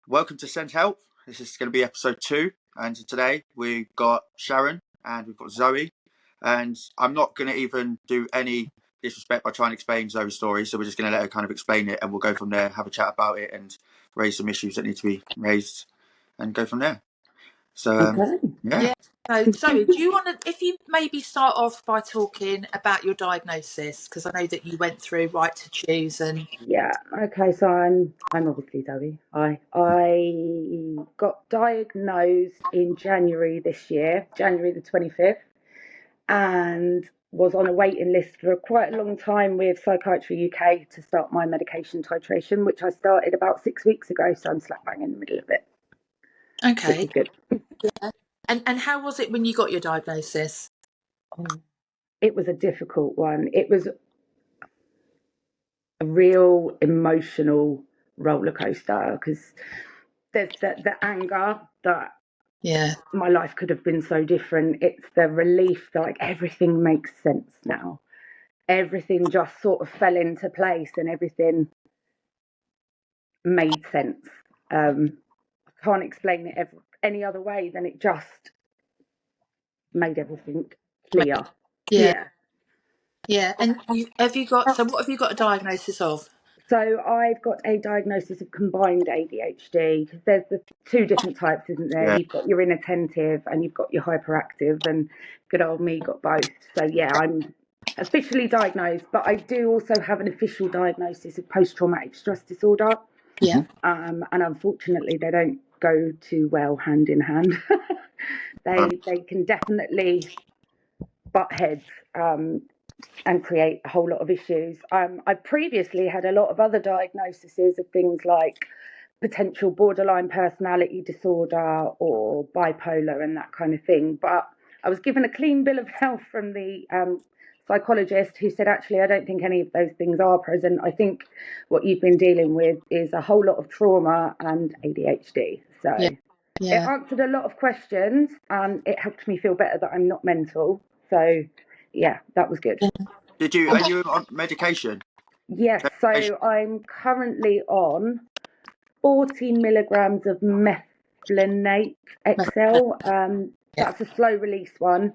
Welcome to SENDHelp. This is going to be episode 2, and today we've got Sharon and we've got Zoe. And I'm not going to even do any disrespect by trying to explain Zoe's story, so we're just going to let her kind of explain it, and we'll go from there, have a chat about it, and raise some issues that need to be raised, and go from there. So, Okay. yeah. So, Zoe, do you want to, if you maybe start off by talking about your diagnosis, because I know that you went through Right to Choose and Yeah. Okay. So I'm obviously Zoe. I got diagnosed in January this year, January the 25th, and was on a waiting list for quite a long time with Psychiatry UK to start my medication titration, which I started about 6 weeks ago. So I'm slap bang in the middle of it. okay, Which is good. and how was it when you got your diagnosis? It was a difficult one. It was a real emotional roller coaster because there's the anger that my life could have been so different. It's the relief that like everything makes sense now. Everything just sort of fell into place and everything made sense. I can't explain it any other way than it just made everything clear. Yeah. And have you got? So, what have you got a diagnosis of? So I've got a diagnosis of combined ADHD. There's the two different types, isn't there? Yeah. You've got your inattentive and you've got your hyperactive, and good old me got both. So yeah, I'm officially diagnosed, but I do also have an official diagnosis of post-traumatic stress disorder. Yeah. And unfortunately, they don't go too well hand in hand. They can definitely butt heads. And create a whole lot of issues. I previously had a lot of other diagnoses of things like potential borderline personality disorder or bipolar and that kind of thing. But I was given a clean bill of health from the psychologist who said, actually, I don't think any of those things are present. I think what you've been dealing with is a whole lot of trauma and ADHD. So it answered a lot of questions and it helped me feel better that I'm not mental. So yeah, that was good. Are you on medication? Yes, so I'm currently on 40 milligrams of methylphenate XL. That's a slow release one.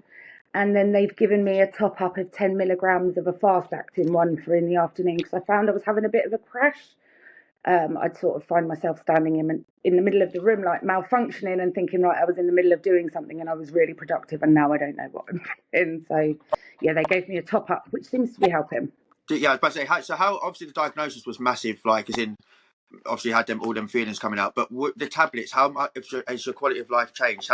And then they've given me a top up of 10 milligrams of a fast acting one for in the afternoon because I found I was having a bit of a crash. I'd sort of find myself standing in the middle of the room, like malfunctioning and thinking, right, I was in the middle of doing something and I was really productive and now I don't know what I'm doing. So, yeah, they gave me a top up, which seems to be helping. Yeah, I was about to say, so how obviously the diagnosis was massive, like as in, obviously had all them feelings coming out, but the tablets, how much has your quality of life changed?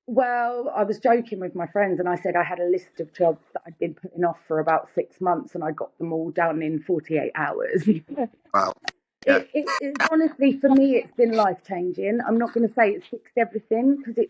Well, I was joking with my friends and I said I had a list of jobs that I'd been putting off for about 6 months and I got them all done in 48 hours. Wow. Yeah. It honestly, for me, it's been life-changing. I'm not going to say it's fixed everything because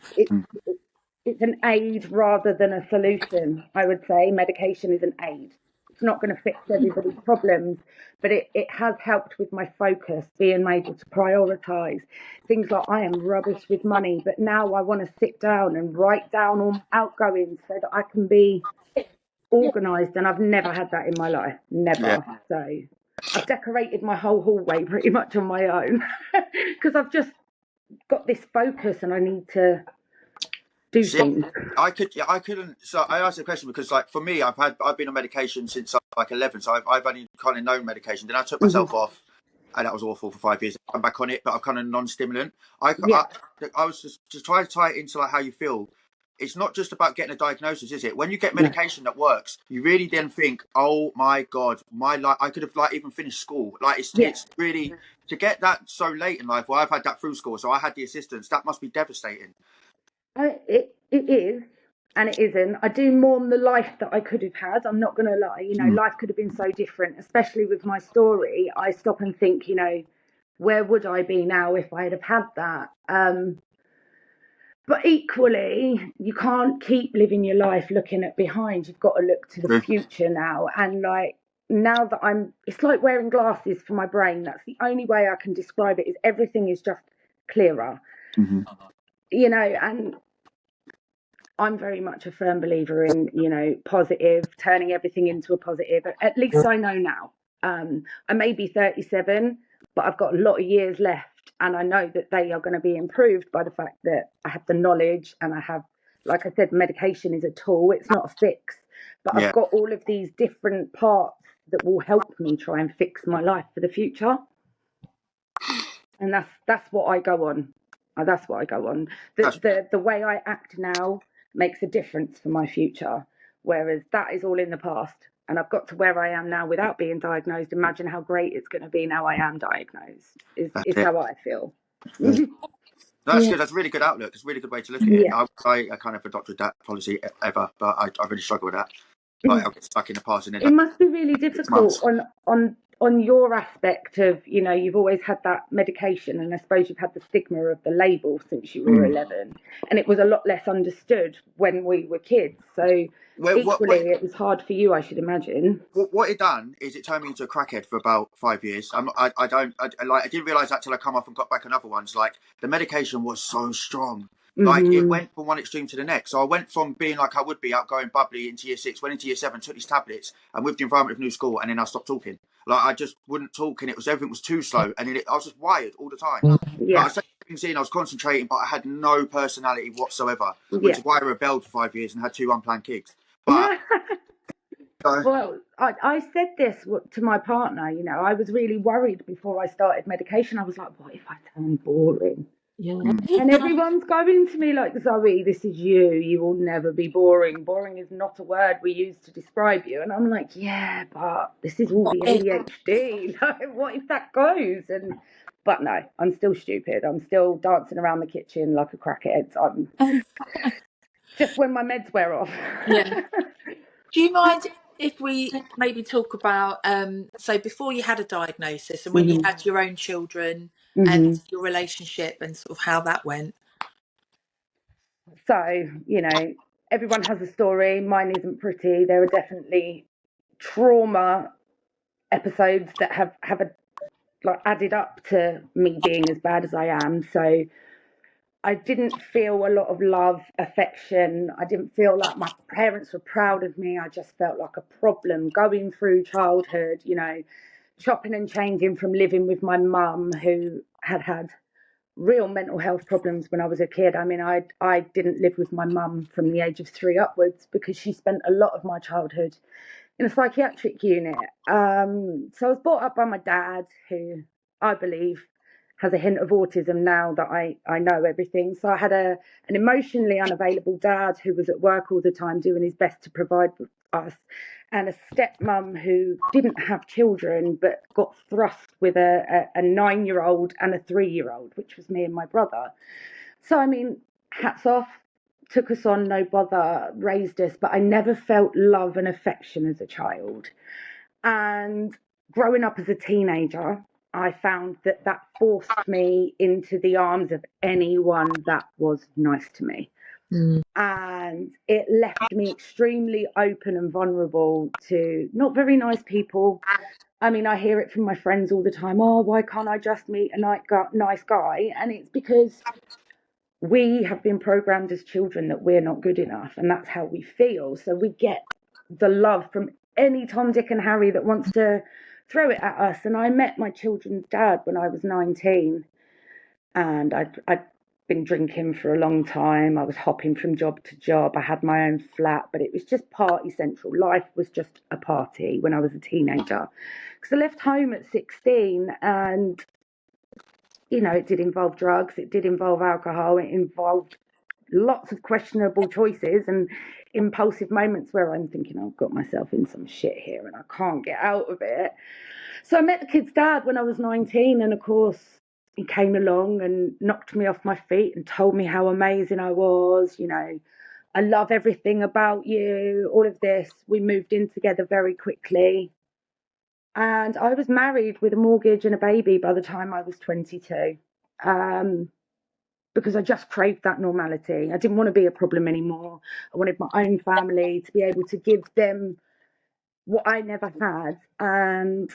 it's an aid rather than a solution, I would say. Medication is an aid. It's not going to fix everybody's problems, but it has helped with my focus, being able to prioritise things like I am rubbish with money, but now I want to sit down and write down all outgoings so that I can be organised, and I've never had that in my life, never. Yeah. So I've decorated my whole hallway pretty much on my own because I've just got this focus and I need to do things. I couldn't. So I asked the question because, like, for me, I've been on medication since I was like 11, so I've only kind of known medication. Then I took myself off, and that was awful for 5 years. I'm back on it, but I'm kind of non-stimulant. I was just trying to tie it into like how you feel. It's not just about getting a diagnosis, is it? When you get medication that works, you really then think, "Oh my God, my life! I could have like even finished school." Like it's really to get that so late in life. Well, I've had that through school, so I had the assistance. That must be devastating. It is, and it isn't. I do mourn the life that I could have had. I'm not going to lie. You know, life could have been so different, especially with my story. I stop and think, you know, where would I be now if I had have had that? But equally, you can't keep living your life looking at behind. You've got to look to the future now. And like now that it's like wearing glasses for my brain. That's the only way I can describe it. Is everything is just clearer. You know, and I'm very much a firm believer in, you know, positive, turning everything into a positive. At least I know now. I may be 37, but I've got a lot of years left, and I know that they are going to be improved by the fact that I have the knowledge, and I have, like I said, medication is a tool, it's not a fix, but I've Yeah, got all of these different parts that will help me try and fix my life for the future. And that's what I go on. That's what I go on. The way I act now makes a difference for my future, whereas that is all in the past. And I've got to where I am now without being diagnosed. Imagine how great it's going to be now I am diagnosed. that's Is it. how I feel. That's, that's Yeah. good. That's a really good outlook. It's a really good way to look at it. Yeah. I kind of adopted that policy ever, but I really struggle with that. Like I get stuck in the past and then It like must be really 6 difficult months. on your aspect of, you've always had that medication, and I suppose you've had the stigma of the label since you were 11, and it was a lot less understood when we were kids. So Well, equally, it was hard for you, I should imagine. what it done is it turned me into a crackhead for about 5 years. I didn't realise that till I come off and got back on other ones. Like the medication was so strong. Like it Hmm. went from one extreme to the next. So I went from being like I would be outgoing, bubbly into year 6, went into year 7, took these tablets, and with the environment of new school, and then I stopped talking. Like I just wouldn't talk, and everything was too slow, and then I was just wired all the time. Like I Yeah, was taking things in, I was concentrating, but I had no personality whatsoever, which yeah. is why I rebelled for 5 years and had 2 unplanned kids. But Well, I said this to my partner. I was really worried before I started medication. I was like, what if I turn boring? Yeah. And everyone's going to me like, Zoe, this is you. You will never be boring. Boring is not a word we use to describe you. And I'm like, yeah, but this is all What the if? ADHD. Like, what if that goes? But no, I'm still stupid. I'm still dancing around the kitchen like a crackhead. I'm just when my meds wear off. Yeah. Do you mind if we maybe talk about so before you had a diagnosis and when you had your own children and Hmm. your relationship and sort of how that went? So, everyone has a story. Mine isn't pretty. There are definitely trauma episodes that have like added up to me being as bad as I am. So I didn't feel a lot of love, affection. I didn't feel like my parents were proud of me. I just felt like a problem going through childhood, chopping and changing from living with my mum, who had real mental health problems when I was a kid. I mean, I didn't live with my mum from the age of 3 upwards because she spent a lot of my childhood in a psychiatric unit. So I was brought up by my dad, who I believe has a hint of autism now that I know everything. So I had an emotionally unavailable dad who was at work all the time doing his best to provide for us, and a stepmom who didn't have children but got thrust with a 9-year-old and a 3-year-old, which was me and my brother. So, I mean, hats off, took us on, no bother, raised us, but I never felt love and affection as a child. And growing up as a teenager, I found that forced me into the arms of anyone that was nice to me. Mm. And it left me extremely open and vulnerable to not very nice people. I mean, I hear it from my friends all the time. Oh, why can't I just meet a nice guy? And it's because we have been programmed as children that we're not good enough, and that's how we feel. So we get the love from any Tom, Dick, and Harry that wants to throw it at us. And I met my children's dad when I was 19, and I'd been drinking for a long time. I was hopping from job to job. I had my own flat, but it was just party central. Life was just a party when I was a teenager. Because I left home at 16, and it did involve drugs, it did involve alcohol, it involved lots of questionable choices and impulsive moments where I'm thinking, I've got myself in some shit here and I can't get out of it. So I met the kid's dad when I was 19, and of course he came along and knocked me off my feet and told me how amazing I was. I love everything about you, all of this. We moved in together very quickly. And I was married with a mortgage and a baby by the time I was 22, because I just craved that normality. I didn't want to be a problem anymore. I wanted my own family, to be able to give them what I never had. And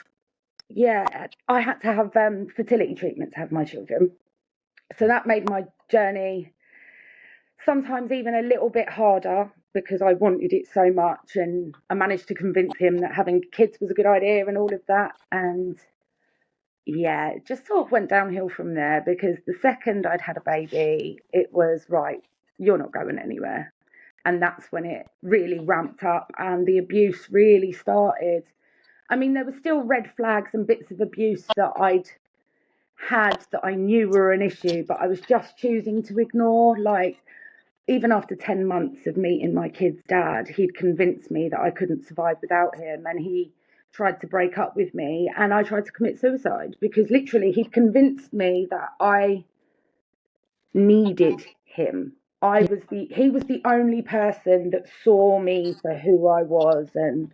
yeah, I had to have fertility treatment to have my children. So that made my journey sometimes even a little bit harder because I wanted it so much. And I managed to convince him that having kids was a good idea and all of that. And yeah, it just sort of went downhill from there, because the second I'd had a baby, it was right, you're not going anywhere. And that's when it really ramped up and the abuse really started. I mean, there were still red flags and bits of abuse that I'd had that I knew were an issue, but I was just choosing to ignore. Like, even after 10 months of meeting my kid's dad, he'd convinced me that I couldn't survive without him. And he tried to break up with me, and I tried to commit suicide, because literally he'd convinced me that I needed him. He was the only person that saw me for who I was. And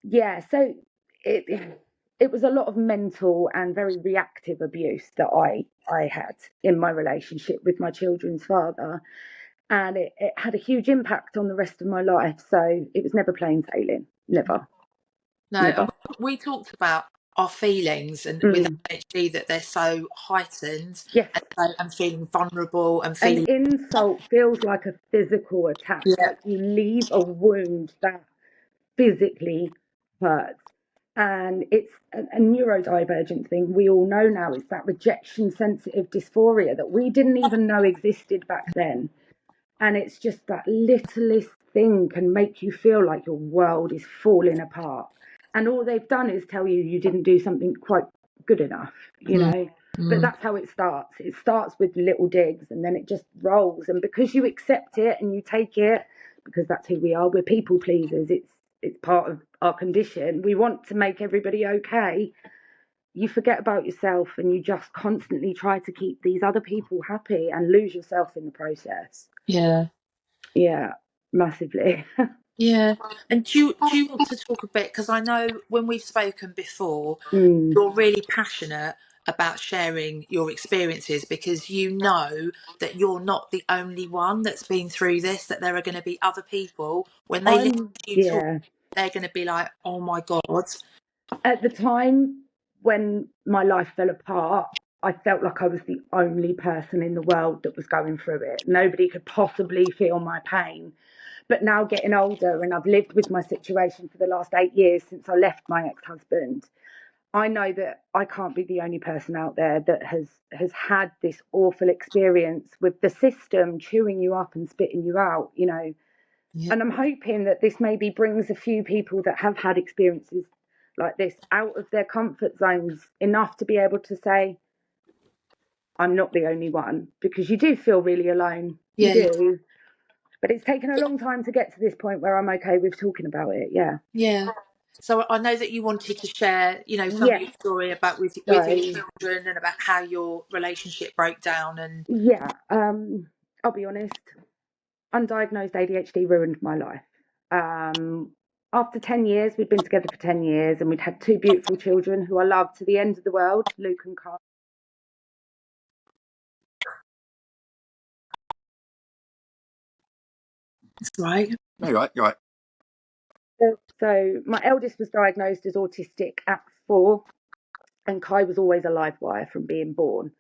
yeah, so it was a lot of mental and very reactive abuse that I had in my relationship with my children's father. And it had a huge impact on the rest of my life. So it was never plain sailing. Never. No, Never. and we talked about our feelings, and with ADHD, that they're so heightened, Yes. and feeling vulnerable and An feeling, insult feels like a physical attack, yeah, like you leave a wound that physically hurts. And it's a neurodivergent thing we all know now, is that rejection sensitive dysphoria that we didn't even know existed back then. And it's just that littlest thing can make you feel like your world is falling apart. And all they've done is tell you you didn't do something quite good enough, you know. But that's how it starts. It starts with little digs, and then it just rolls. And because you accept it and you take it, because that's who we are, we're people pleasers. It's part of our condition. We want to make everybody okay. You forget about yourself, and you just constantly try to keep these other people happy and lose yourself in the process. yeah. Yeah, massively. Yeah. And do you want to talk a bit, because I know when we've spoken before, Mm. you're really passionate about sharing your experiences, because you know that you're not the only one that's been through this, that there are going to be other people, when they listen to you talk, Yeah. they're going to be like, oh my God. At the time when my life fell apart, I felt like I was the only person in the world that was going through it. Nobody could possibly feel my pain. But now, getting older, and I've lived with my situation for the last 8 years since I left my ex-husband, I know that I can't be the only person out there that has had this awful experience with the system chewing you up and spitting you out, you know. Yeah. And I'm hoping that this maybe brings a few people that have had experiences like this out of their comfort zones enough to be able to say, I'm not the only one, because you do feel really alone. You Yeah. do. But it's taken a long time to get to this point where I'm okay with talking about it. Yeah. Yeah. So I know that you wanted to share, some of Yes. your story about with So, your children, and about how your relationship broke down. And yeah, I'll be honest, undiagnosed ADHD ruined my life. After 10 years, we'd been together for 10 years, and we'd had two beautiful children who I loved to the end of the world, Luke and Carl. that's right. No, you're right. You're right. So my eldest was diagnosed as autistic at 4, and Kai was always a live wire from being born.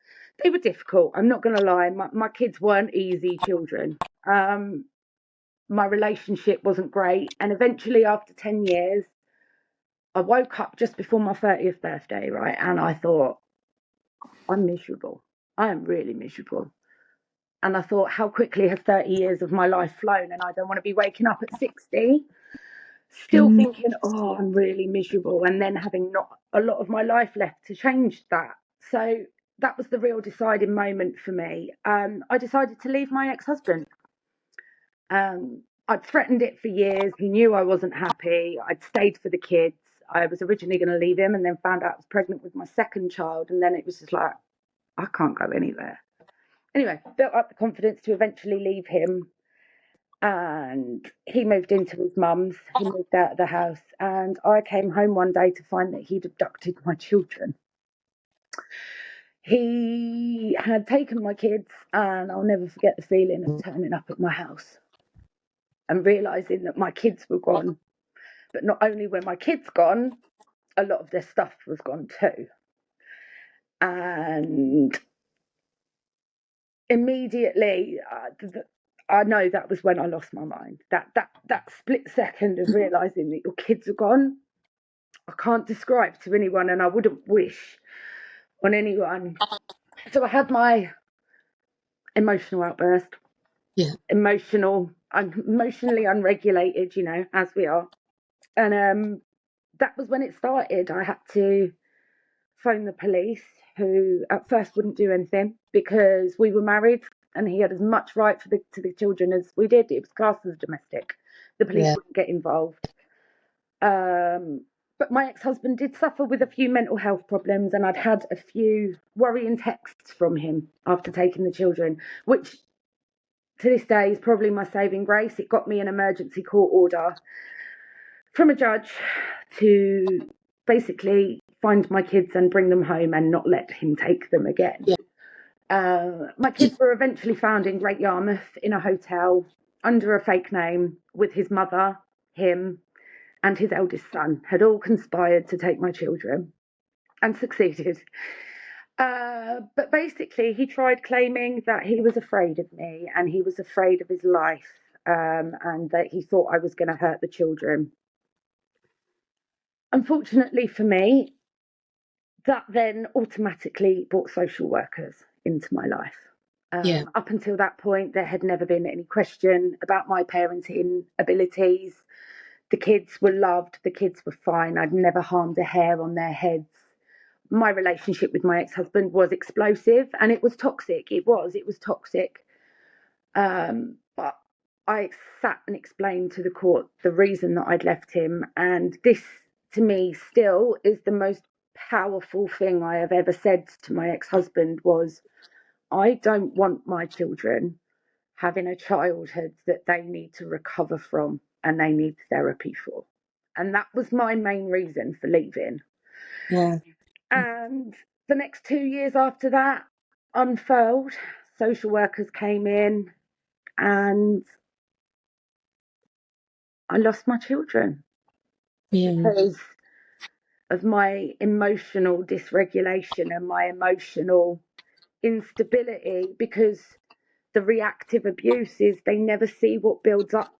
They were difficult, I'm not going to lie. My kids weren't easy children. My relationship wasn't great, and eventually, after 10 years, I woke up just before my 30th birthday, right? And I thought, I'm miserable. I am really miserable. And I thought, how quickly has 30 years of my life flown? And I don't want to be waking up at 60 still thinking, oh, I'm really miserable, and then having not a lot of my life left to change that. So that was the real deciding moment for me. I decided to leave my ex-husband. I'd threatened it for years. He knew I wasn't happy. I'd stayed for the kids. I was originally going to leave him, and then found out I was pregnant with my second child. And then it was just like, I can't go anywhere. Anyway, built up the confidence to eventually leave him. And he moved into his mum's. He moved out of the house. And I came home one day to find that he'd abducted my children. He had taken my kids, and I'll never forget the feeling of turning up at my house and realising that my kids were gone. But not only were my kids gone, a lot of their stuff was gone too. And immediately, I know that was when I lost my mind. That split second of realising that your kids are gone, I can't describe to anyone, and I wouldn't wish on anyone. So I had my emotional outburst. Yeah. I'm emotionally unregulated, you know, as we are. And that was when it started. I had to phone the police, who at first wouldn't do anything because we were married and he had as much right to the children as we did. It was classed as domestic. The police wouldn't get involved. But my ex-husband did suffer with a few mental health problems, and I'd had a few worrying texts from him after taking the children, which to this day is probably my saving grace. It got me an emergency court order from a judge to basically find my kids and bring them home and not let him take them again. Yeah. My kids were eventually found in Great Yarmouth in a hotel under a fake name with his mother, him, and his eldest son had all conspired to take my children and succeeded. But basically, he tried claiming that he was afraid of me and he was afraid of his life, and that he thought I was going to hurt the children. Unfortunately for me, that then automatically brought social workers into my life. Up until that point, there had never been any question about my parenting abilities. The kids were loved, the kids were fine. I'd never harmed a hair on their heads. My relationship with my ex-husband was explosive and it was toxic. It was toxic. But I sat and explained to the court the reason that I'd left him. And this, to me, still is the most powerful thing I have ever said to my ex-husband was, I don't want my children having a childhood that they need to recover from and they need therapy for. And that was my main reason for leaving. Yeah. And the next 2 years after that unfurled, social workers came in and I lost my children because of my emotional dysregulation and my emotional instability, because the reactive abuse is they never see what builds up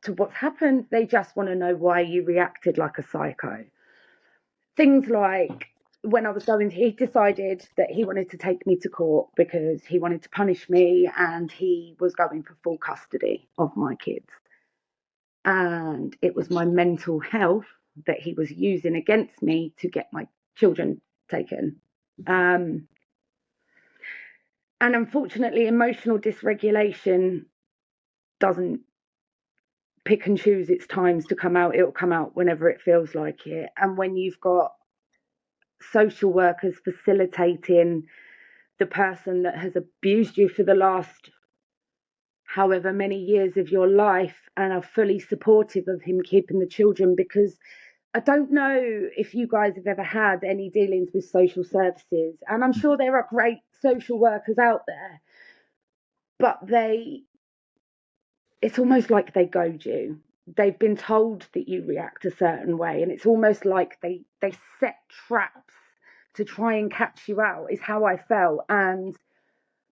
to what's happened. They just want to know why you reacted like a psycho. Things like when I was he decided that he wanted to take me to court because he wanted to punish me and he was going for full custody of my kids. And it was my mental health that he was using against me to get my children taken. And unfortunately, emotional dysregulation doesn't pick and choose its times to come out. It'll come out whenever it feels like it. And when you've got social workers facilitating the person that has abused you for the last however many years of your life and are fully supportive of him keeping the children, because I don't know if you guys have ever had any dealings with social services, and I'm sure there are great social workers out there, but it's almost like they goad you. They've been told that you react a certain way, and it's almost like they set traps to try and catch you out, is how I felt. And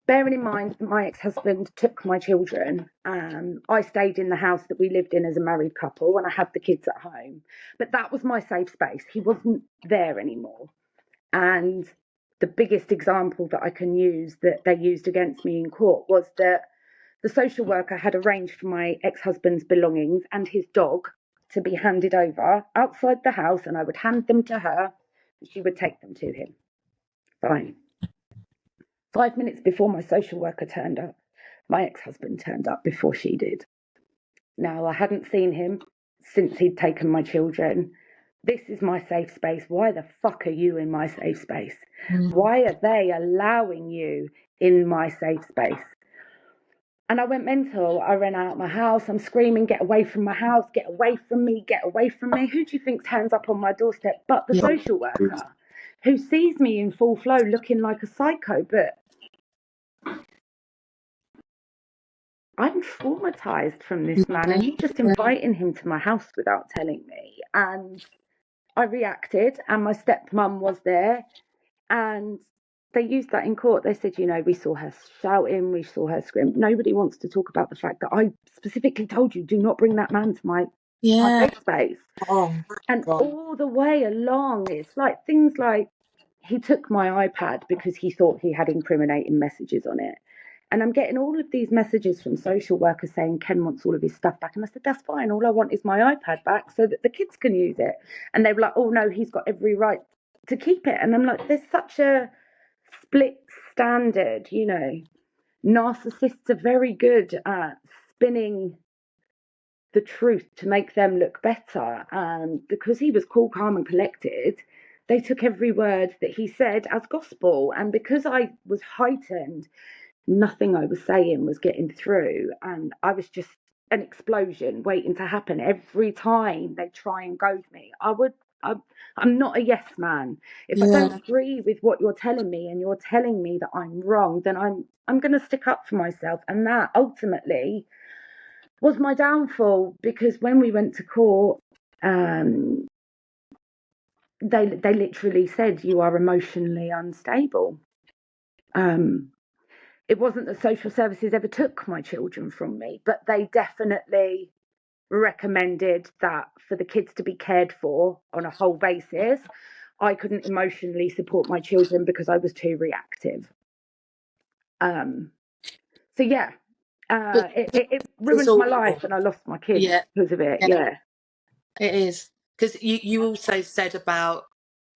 bearing in mind that my ex-husband took my children, I stayed in the house that we lived in as a married couple and I had the kids at home. But that was my safe space. He wasn't there anymore. And the biggest example that I can use that they used against me in court was that the social worker had arranged for my ex-husband's belongings and his dog to be handed over outside the house, and I would hand them to her and she would take them to him. Fine. 5 minutes before my social worker turned up, my ex-husband turned up before she did. Now, I hadn't seen him since he'd taken my children. This is my safe space. Why the fuck are you in my safe space? Why are they allowing you in my safe space? And I went mental. I ran out of my house. I'm screaming, get away from my house, get away from me, get away from me. Who do you think turns up on my doorstep but the social worker, who sees me in full flow looking like a psycho? But I'm traumatized from this man, and he's just inviting him to my house without telling me. And I reacted, and my stepmom was there, and they used that in court. They said, you know, we saw her shouting, we saw her scream. Nobody wants to talk about the fact that I specifically told you, do not bring that man to my Yeah. safe space. Oh, And God. all the way along, it's like things like he took my iPad because he thought he had incriminating messages on it. And I'm getting all of these messages from social workers saying Ken wants all of his stuff back. And I said, that's fine. All I want is my iPad back so that the kids can use it. And they were like, oh, no, he's got every right to keep it. And I'm like, there's such a split standard, you know. Narcissists are very good at spinning the truth to make them look better. And because he was cool, calm, and collected, they took every word that he said as gospel. And because I was heightened, nothing I was saying was getting through. And I was just an explosion waiting to happen every time they try and goad me. I'm not a yes man. If I don't Yeah. agree with what you're telling me and you're telling me that I'm wrong, then I'm going to stick up for myself. And that ultimately was my downfall, because when we went to court, they literally said you are emotionally unstable. It wasn't that social services ever took my children from me, but they definitely recommended that for the kids to be cared for on a whole basis, I couldn't emotionally support my children because I was too reactive. So yeah, But it it's ruined my awful. life, and I lost my kids Yeah. because of it. Yeah. Yeah. It is. Because you also said about,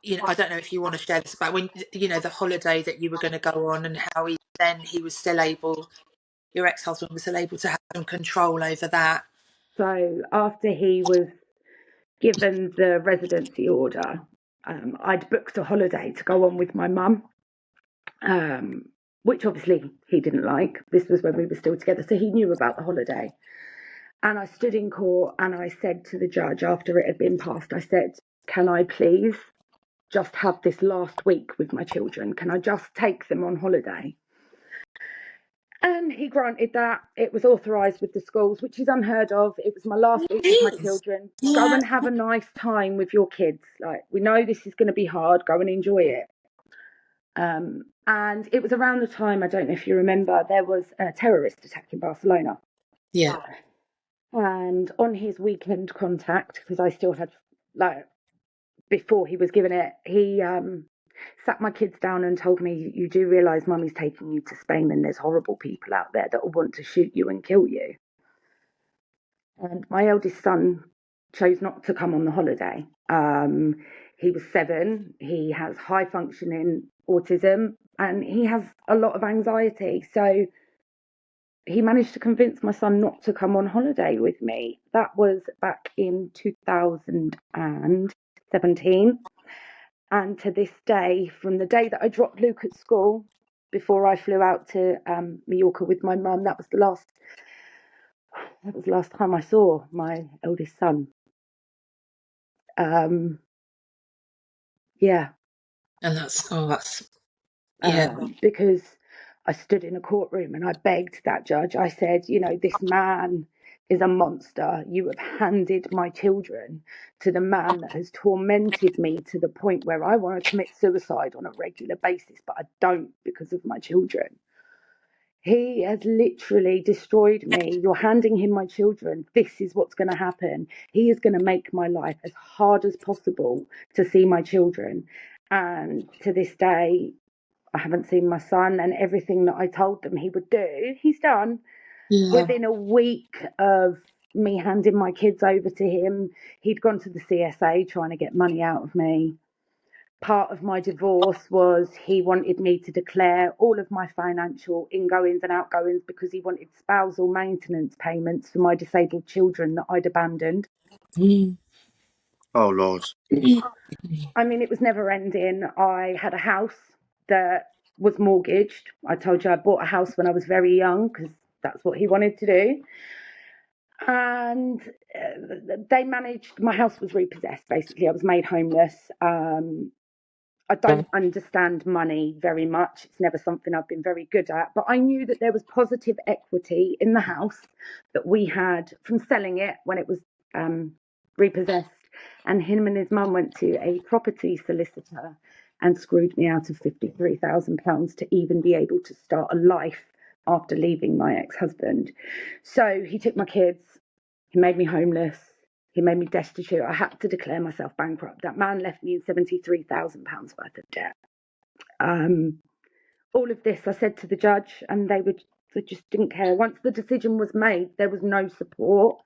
I don't know if you want to share this about when, the holiday that you were going to go on and how he was still able, your ex-husband was still able to have some control over that. So after he was given the residency order, I'd booked a holiday to go on with my mum, which obviously he didn't like. This was when we were still together, so he knew about the holiday. And I stood in court and I said to the judge after it had been passed, I said, can I please just have this last week with my children? Can I just take them on holiday? And he granted that. It was authorised with the schools, which is unheard of. It was my last week with my It is. children. Go Yeah. and have a nice time with your kids. Like, we know this is going to be hard. Go and enjoy it. And it was around the time, I don't know if you remember, there was a terrorist attack in Barcelona. Yeah. And on his weekend contact, because I still had, like, before he was given it, he sat my kids down and told me, you do realise mummy's taking you to Spain and there's horrible people out there that will want to shoot you and kill you. And my eldest son chose not to come on the holiday. He was 7. He has high functioning autism and he has a lot of anxiety. So he managed to convince my son not to come on holiday with me. That was back in 2017. And to this day, from the day that I dropped Luke at school before I flew out to Mallorca with my mum, that was the last time I saw my eldest son. Yeah. And yeah. Because I stood in a courtroom and I begged that judge. I said, this man is a monster. You have handed my children to the man that has tormented me to the point where I want to commit suicide on a regular basis, but I don't because of my children. He has literally destroyed me. You're handing him my children. This is what's going to happen. He is going to make my life as hard as possible to see my children. And to this day, I haven't seen my son, and everything that I told them he would do, he's done. Yeah. Within a week of me handing my kids over to him, he'd gone to the CSA trying to get money out of me. Part of my divorce was he wanted me to declare all of my financial ingoings and outgoings because he wanted spousal maintenance payments for my disabled children that I'd abandoned. Mm. Oh, Lord. I mean, it was never ending. I had a house that was mortgaged. I told you I bought a house when I was very young because that's what he wanted to do. And they managed, my house was repossessed, basically. I was made homeless. I don't understand money very much. It's never something I've been very good at. But I knew that there was positive equity in the house that we had from selling it when it was repossessed. And him and his mum went to a property solicitor and screwed me out of £53,000 to even be able to start a life after leaving my ex-husband. So he took my kids, he made me homeless, He made me destitute. I had to declare myself bankrupt. That man left me in £73,000 worth of debt. All of this I said to the judge, and they just didn't care. Once the decision was made, there was no support.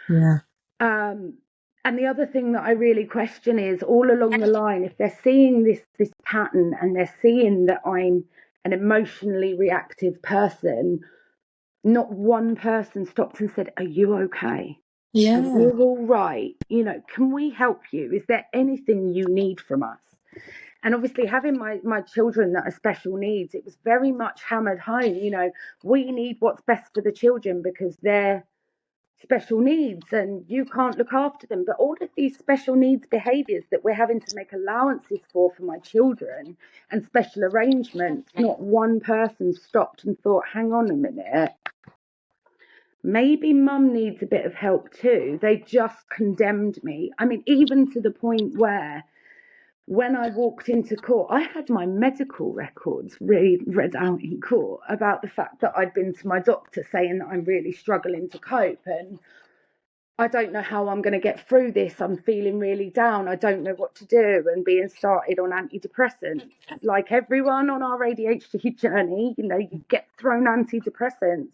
Yeah. And the other thing that I really question is, all along the line, if they're seeing this pattern and they're seeing that I'm an emotionally reactive person, not one person stopped and said, "Are you okay? Yeah. Are you all right? You know, can we help you? Is there anything you need from us?" And obviously, having my children that are special needs, it was very much hammered home. You know, we need what's best for the children because they're special needs and you can't look after them. But all of these special needs behaviours that we're having to make allowances for my children and special arrangements, not one person stopped and thought, hang on a minute, maybe mum needs a bit of help too. They just condemned me. I mean, even to the point where when I walked into court, I had my medical records read out in court about the fact that I'd been to my doctor saying that I'm really struggling to cope and I don't know how I'm going to get through this. I'm feeling really down. I don't know what to do, and being started on antidepressants. Like everyone on our ADHD journey, you know, you get thrown antidepressants.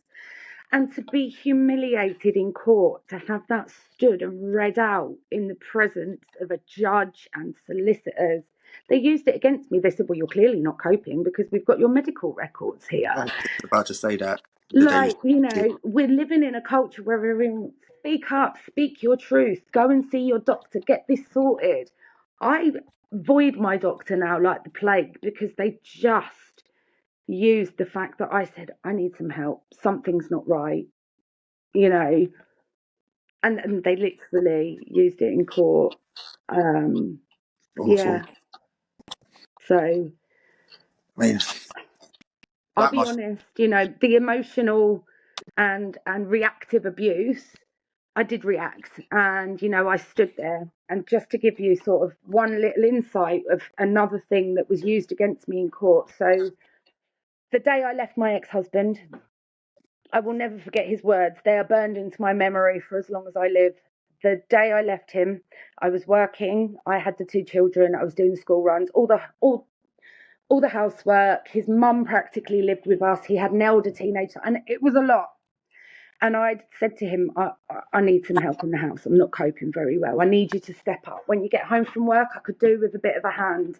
And to be humiliated in court, to have that stood and read out in the presence of a judge and solicitors, they used it against me. They said, well, you're clearly not coping because we've got your medical records here. I was about to say that. Like, you know, we're living in a culture where we're in, speak up, speak your truth, go and see your doctor, get this sorted. I avoid my doctor now like the plague because they just used the fact that I said, I need some help, something's not right, you know, and they literally used it in court. Yeah. So I mean, I'll be honest, you know, the emotional and reactive abuse, I did react, and you know, I stood there. And just to give you sort of one little insight of another thing that was used against me in court. So the day I left my ex-husband, I will never forget his words. They are burned into my memory for as long as I live. The day I left him, I was working. I had the 2 children. I was doing the school runs, all the housework. His mum practically lived with us. He had an elder teenager, and it was a lot. And I said to him, I need some help in the house. I'm not coping very well. I need you to step up. When you get home from work, I could do with a bit of a hand.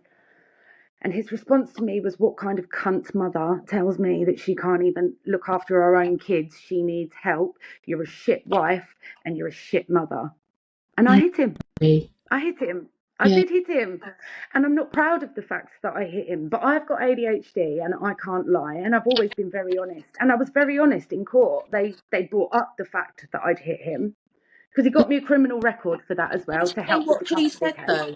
And his response to me was, what kind of cunt mother tells me that she can't even look after her own kids? She needs help. You're a shit wife and you're a shit mother. And I hit him. I hit him. I did hit him. And I'm not proud of the fact that I hit him. But I've got ADHD and I can't lie. And I've always been very honest. And I was very honest in court. They brought up the fact that I'd hit him. Because he got me a criminal record for that as well to help with the custody case. Though?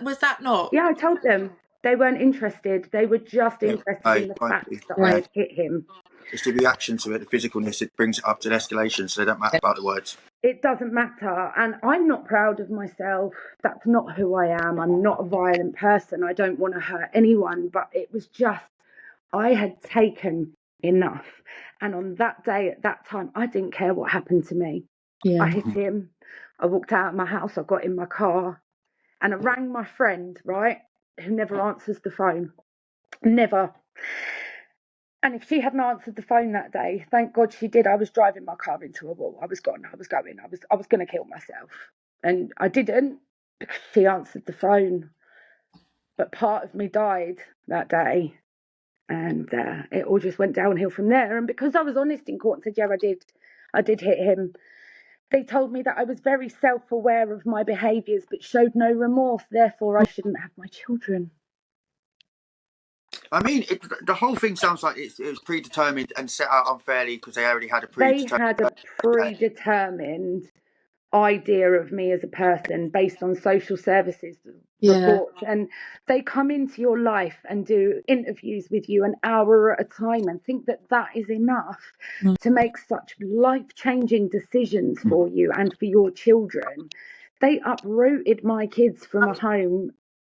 Was that not? Yeah, I told them. They weren't interested. They were just interested in the fact that I had hit him. It's the reaction to it, the physicalness, it brings it up to an escalation, so they don't matter about the words. It doesn't matter. And I'm not proud of myself. That's not who I am. I'm not a violent person. I don't want to hurt anyone. But it was just, I had taken enough. And on that day, at that time, I didn't care what happened to me. Yeah. I hit him. I walked out of my house. I got in my car. And I rang my friend, right, who never answers the phone. Never. And if she hadn't answered the phone that day, thank God she did. I was driving my car into a wall. I was gone. I was going. I was going to kill myself. And I didn't because she answered the phone. But part of me died that day. And it all just went downhill from there. And because I was honest in court and said, yeah, I did hit him, they told me that I was very self-aware of my behaviours but showed no remorse. Therefore, I shouldn't have my children. I mean, the whole thing sounds like it was predetermined and set out unfairly because they already had a predetermined idea of me as a person based on social services reports, and they come into your life and do interviews with you an hour at a time and think that that is enough to make such life-changing decisions for you and for your children. They uprooted my kids from a home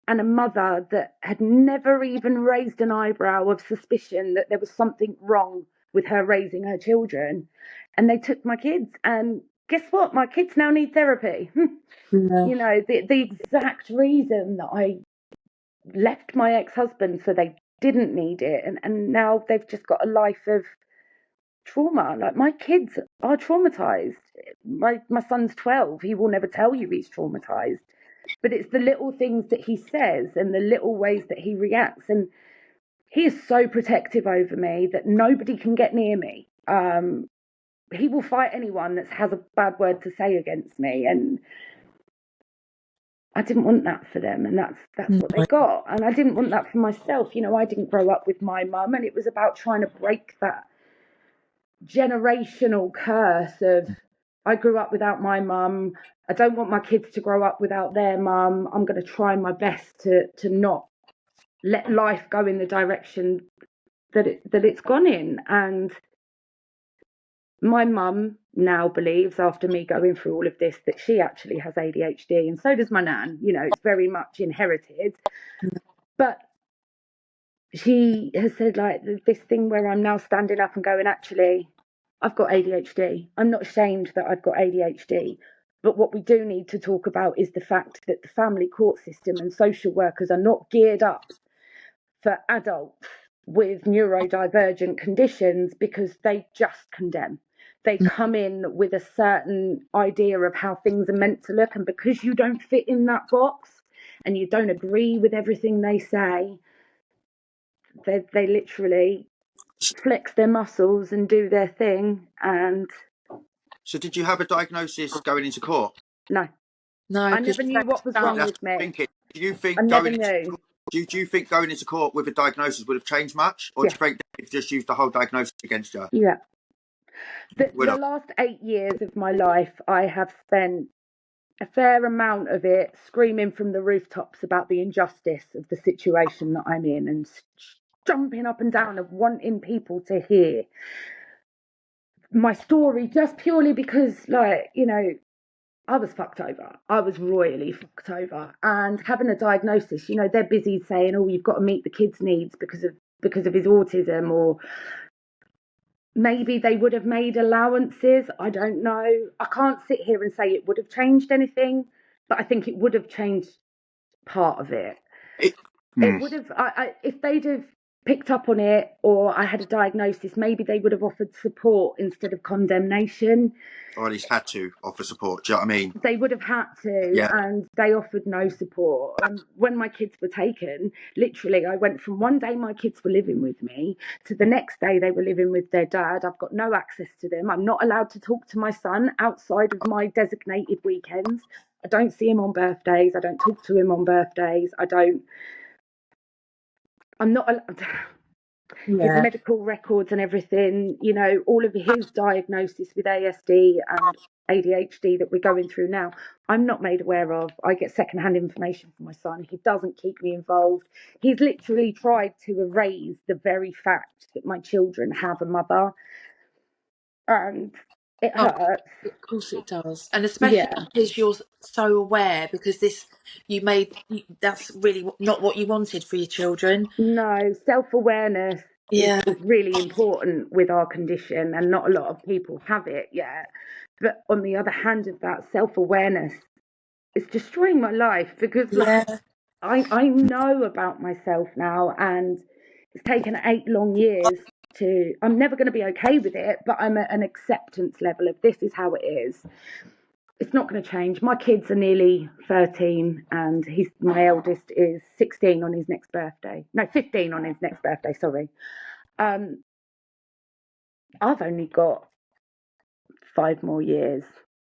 and a mother that had never even raised an eyebrow of suspicion that there was something wrong with her raising her children, and they took my kids and guess what? My kids now need therapy. Yeah. You know, the exact reason that I left my ex-husband, so they didn't need it, and now they've just got a life of trauma. Like, my kids are traumatized. My son's 12. He will never tell you he's traumatized, but it's the little things that he says and the little ways that he reacts. And he is so protective over me that nobody can get near me. He will fight anyone that has a bad word to say against me, and I didn't want that for them, and that's what they got. And I didn't want that for myself. You know, I didn't grow up with my mum, and it was about trying to break that generational curse of, I grew up without my mum, I don't want my kids to grow up without their mum. I'm going to try my best to not let life go in the direction that it's gone in. And my mum now believes, after me going through all of this, that she actually has ADHD, and so does my nan. You know, it's very much inherited. But she has said, like, this thing where I'm now standing up and going, actually, I've got ADHD. I'm not ashamed that I've got ADHD. But what we do need to talk about is the fact that the family court system and social workers are not geared up for adults with neurodivergent conditions, because they just condemn. They come in with a certain idea of how things are meant to look, and because you don't fit in that box and you don't agree with everything they say, they literally flex their muscles and do their thing. And So did you have a diagnosis going into court? no, I never knew what was wrong with me. Thinking. Do you think I never knew. Do you think going into court with a diagnosis would have changed much, or do you think they've just used the whole diagnosis against you? Yeah. The last 8 years of my life, I have spent a fair amount of it screaming from the rooftops about the injustice of the situation that I'm in, and jumping up and down of wanting people to hear my story, just purely because, like, you know, I was fucked over. I was royally fucked over. And having a diagnosis, you know, they're busy saying, oh, you've got to meet the kid's needs because of his autism, or maybe they would have made allowances. I don't know. I can't sit here and say it would have changed anything, but I think it would have changed part of it. It would have, if they'd have picked up on it, or I had a diagnosis, maybe they would have offered support instead of condemnation. Or at least had to offer support. Do you know what I mean? They would have had to, and they offered no support. When my kids were taken, literally, I went from one day my kids were living with me to the next day they were living with their dad. I've got no access to them. I'm not allowed to talk to my son outside of my designated weekends. I don't see him on birthdays. I don't talk to him on birthdays. I'm not allowed. His medical records and everything, you know, all of his diagnosis with ASD and ADHD that we're going through now, I'm not made aware of. I get secondhand information from my son. He doesn't keep me involved. He's literally tried to erase the very fact that my children have a mother, and it hurts. Of course it does, and especially because you're so aware, because that's really not what you wanted for your children. No, self-awareness is really important with our condition, and not a lot of people have it yet. But on the other hand of that, self-awareness is destroying my life, because I know about myself now, and it's taken 8 long years to, I'm never going to be okay with it, but I'm at an acceptance level of, this is how it is. It's not going to change. My kids are nearly 13, and my eldest is 16 on his next birthday. No, 15 on his next birthday, sorry. I've only got 5 more years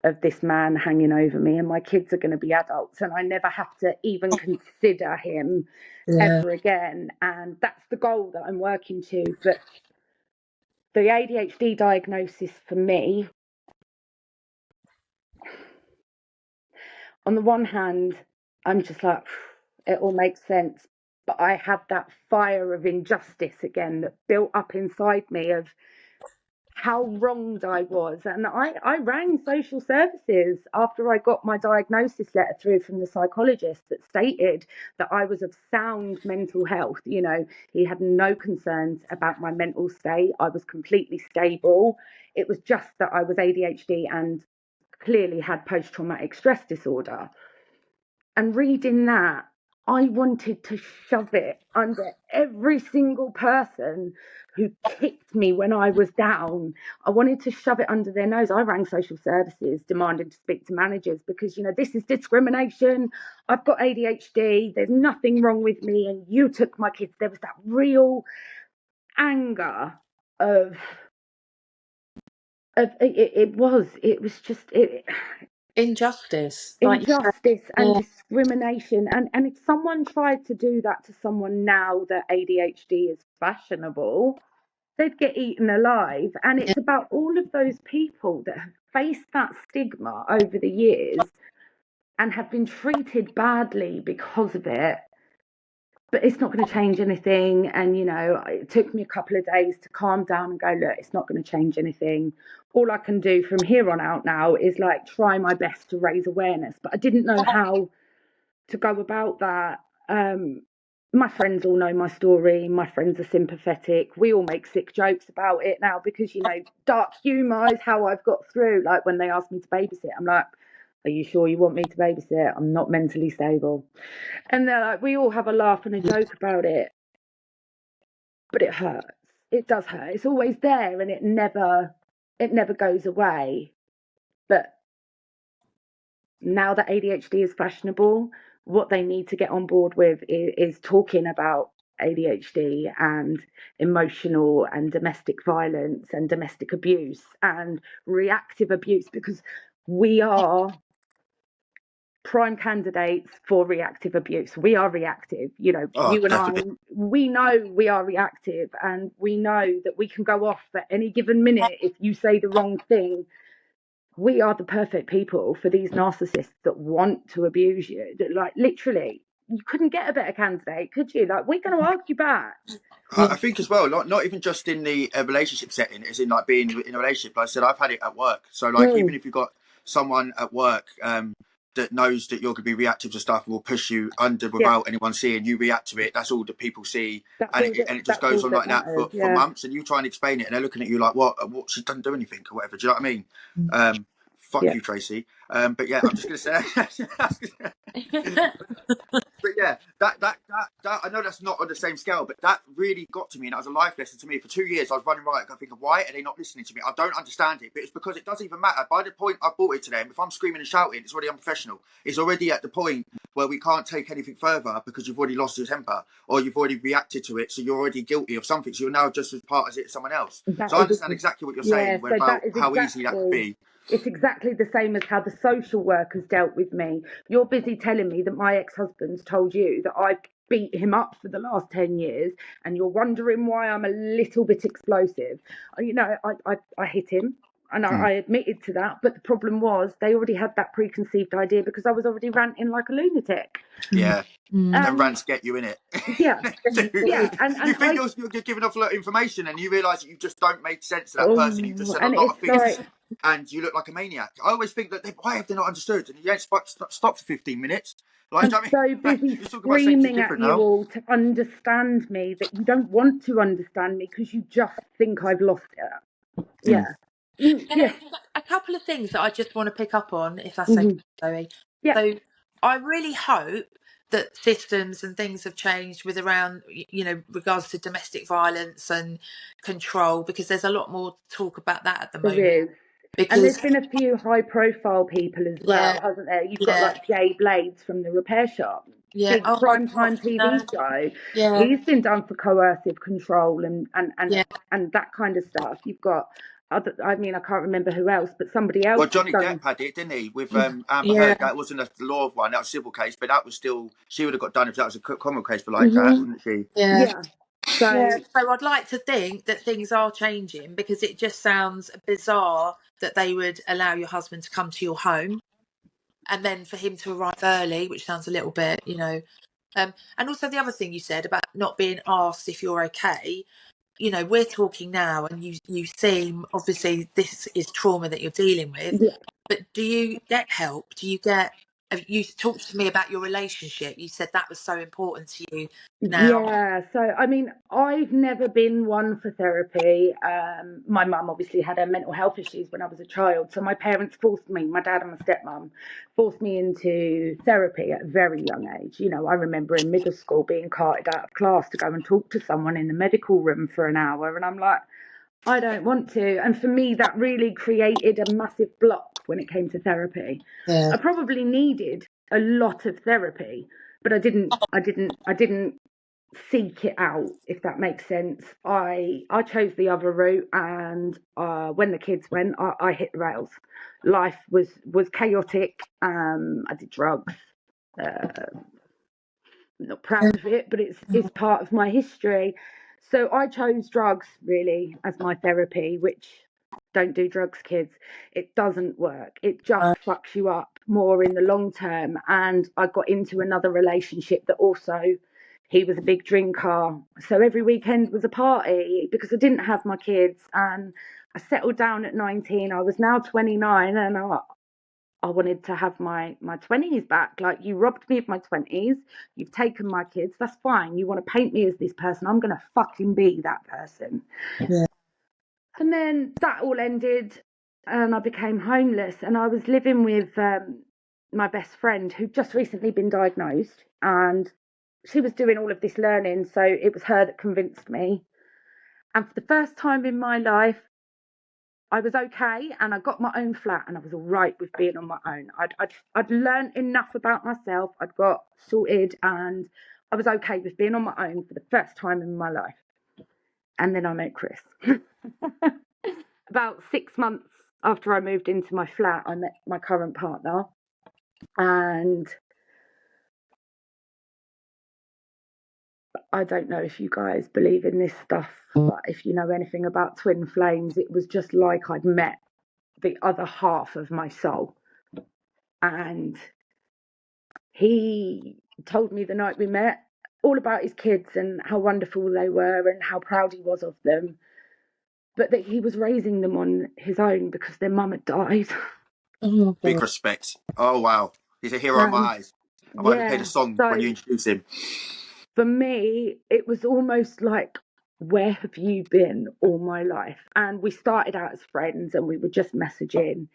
of this man hanging over me, and my kids are going to be adults, and I never have to even consider him ever again. And that's the goal that I'm working to. But the ADHD diagnosis for me, on the one hand, I'm just like, it all makes sense. But I had that fire of injustice again that built up inside me of how wronged I was. And I rang social services after I got my diagnosis letter through from the psychologist that stated that I was of sound mental health. You know, he had no concerns about my mental state. I was completely stable. It was just that I was ADHD and clearly had post-traumatic stress disorder. And reading that, I wanted to shove it under every single person who kicked me when I was down. I wanted to shove it under their nose. I rang social services demanding to speak to managers because, this is discrimination. I've got ADHD. There's nothing wrong with me. And you took my kids. There was that real anger of it was just Injustice, like you said. injustice and Yeah. discrimination. And if someone tried to do that to someone now that ADHD is fashionable, they'd get eaten alive. And it's about all of those people that have faced that stigma over the years and have been treated badly because of it. But it's not going to change anything. And, it took me a couple of days to calm down and go, look, it's not going to change anything. All I can do from here on out now is try my best to raise awareness. But I didn't know how to go about that. My friends all know my story. My friends are sympathetic. We all make sick jokes about it now because, dark humour is how I've got through. Like when they ask me to babysit, I'm like, are you sure you want me to babysit? I'm not mentally stable. And they're like, we all have a laugh and a joke about it. But it hurts. It does hurt. It's always there and it never goes away. But now that ADHD is fashionable, what they need to get on board with is talking about ADHD and emotional and domestic violence and domestic abuse and reactive abuse, because we are prime candidates for reactive abuse. We are reactive. You and Definitely. I, we know we are reactive, and we know that we can go off at any given minute if you say the wrong thing. We are the perfect people for these narcissists that want to abuse you. Like, literally, you couldn't get a better candidate, could you? Like, we're going to argue back. I think as well, not even just in the relationship setting, it's in being in a relationship. Like I said, I've had it at work. So even if you've got someone at work that knows that you're going to be reactive to stuff and will push you under without anyone seeing you react to it, that's all that people see. And it just goes on like that for months, and you try and explain it and they're looking at you like, what she doesn't do anything or whatever. Do you know what I mean? Fuck you, Tracy. But yeah, I'm just going to say but yeah, that I know that's not on the same scale, but that really got to me, and that was a life lesson to me. For 2 years, I was running right. I think, why are they not listening to me? I don't understand it, but it's because it doesn't even matter. By the point I brought it to them, if I'm screaming and shouting, it's already unprofessional. It's already at the point where we can't take anything further because you've already lost your temper or you've already reacted to it, so you're already guilty of something. So you're now just as part as it as someone else. So I understand exactly what you're saying about how easy that could be. It's exactly the same as how the social workers dealt with me. You're busy telling me that my ex-husband's told you that I've beat him up for the last 10 years, and you're wondering why I'm a little bit explosive. I hit him, and I admitted to that. But the problem was they already had that preconceived idea because I was already ranting like a lunatic. Yeah. And rants get you in it. Yeah. Yeah. And you think you're giving off a lot of information and you realise that you just don't make sense to that person. You just said a lot of things and you look like a maniac. I always think that why have they not understood? And you don't stop for 15 minutes. I'm so busy screaming at you all to understand me that you don't want to understand me because you just think I've lost it. Yeah. A couple of things that I just want to pick up on, if that's okay, Zoe. Yeah. So I really hope that systems and things have changed with around, regards to domestic violence and control, because there's a lot more talk about that at the moment. There is. And there's been a few high-profile people as well, hasn't there? You've got like Jay Blades from the Repair Shop, big primetime TV show. Yeah. He's been done for coercive control and that kind of stuff. You've got I can't remember who else, but somebody else. Well, Johnny Depp had it, didn't he? With Amber Heard. That wasn't a law of one, that was a civil case, but that was still, she would have got done if that was a criminal case for that, wouldn't she? Yeah. So I'd like to think that things are changing, because it just sounds bizarre that they would allow your husband to come to your home and then for him to arrive early, which sounds a little bit, and also the other thing you said about not being asked if you're okay. We're talking now and you seem, obviously this is trauma that you're dealing with, but do you get help? Do you get you talked to me about your relationship. You said that was so important to you now. Yeah, so I mean, I've never been one for therapy. My mum obviously had her mental health issues when I was a child, so my parents forced me, my dad and my stepmom, forced me into therapy at a very young age. You know, I remember in middle school being carted out of class to go and talk to someone in the medical room for an hour, and I'm like, I don't want to. And for me, that really created a massive block when it came to therapy. Yeah. I probably needed a lot of therapy, but I didn't seek it out, if that makes sense. I chose the other route, and when the kids went, I hit the rails. Life was chaotic. I did drugs. Not proud of it, but it's part of my history. So I chose drugs really as my therapy, which, don't do drugs, kids. It doesn't work. It just fucks you up more in the long term. And I got into another relationship that also, he was a big drinker. So every weekend was a party because I didn't have my kids. And I settled down at 19. I was now 29, and I wanted to have my 20s back. Like, you robbed me of my 20s. You've taken my kids. That's fine. You want to paint me as this person. I'm going to fucking be that person. Yeah. And then that all ended, and I became homeless. And I was living with my best friend who'd just recently been diagnosed. And she was doing all of this learning. So it was her that convinced me. And for the first time in my life, I was okay, and I got my own flat, and I was all right with being on my own. I'd learned enough about myself. I'd got sorted, and I was okay with being on my own for the first time in my life. And then I met Chris. About 6 months after I moved into my flat, I met my current partner, and I don't know if you guys believe in this stuff, but if you know anything about twin flames, it was just like I'd met the other half of my soul. And he told me the night we met all about his kids and how wonderful they were and how proud he was of them, but that he was raising them on his own because their mum had died. Oh, Big respect. Oh wow, he's a hero in my eyes. I might have played a song when you introduce him. For me, it was almost like, where have you been all my life? And we started out as friends, and we were just messaging.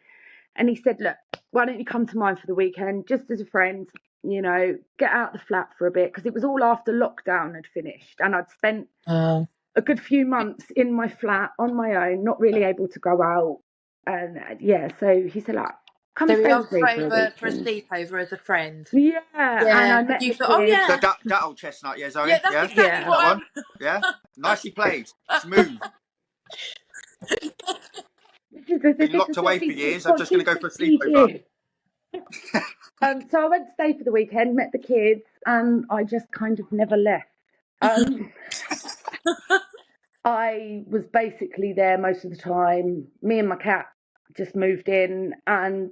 And he said, look, why don't you come to mine for the weekend, just as a friend, you know, get out the flat for a bit, because it was all after lockdown had finished, and I'd spent a good few months in my flat on my own, not really able to go out. And yeah, so he said, like, come so and we stay asked with me for a for a weekend. sleepover as a friend. Yeah, and I met you the thought, oh kids. yeah, That old chestnut, yeah, Zoe. yeah, that's exactly That what one. Yeah, nicely played, smooth. Been locked away for years. I'm just going to go for a sleepover. So I went to stay for the weekend, met the kids, and I just kind of never left. I was basically there most of the time. Me and my cat just moved in, and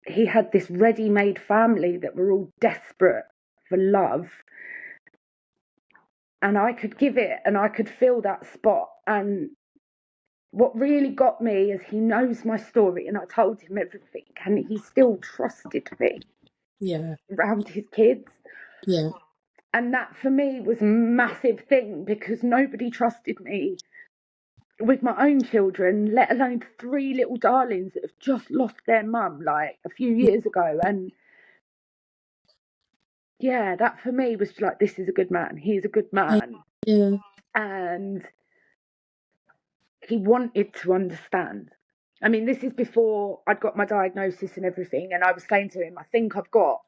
he had this ready-made family that were all desperate for love. And I could give it, and I could fill that spot. And what really got me is he knows my story, and I told him everything, and he still trusted me. Yeah. Around his kids. Yeah. And that for me was a massive thing, because nobody trusted me with my own children, let alone 3 little darlings that have just lost their mum like a few years ago. And yeah, that for me was like, this is a good man. He's a good man. Yeah. And he wanted to understand. I mean, this is before I'd got my diagnosis and everything. And I was saying to him, I think I've got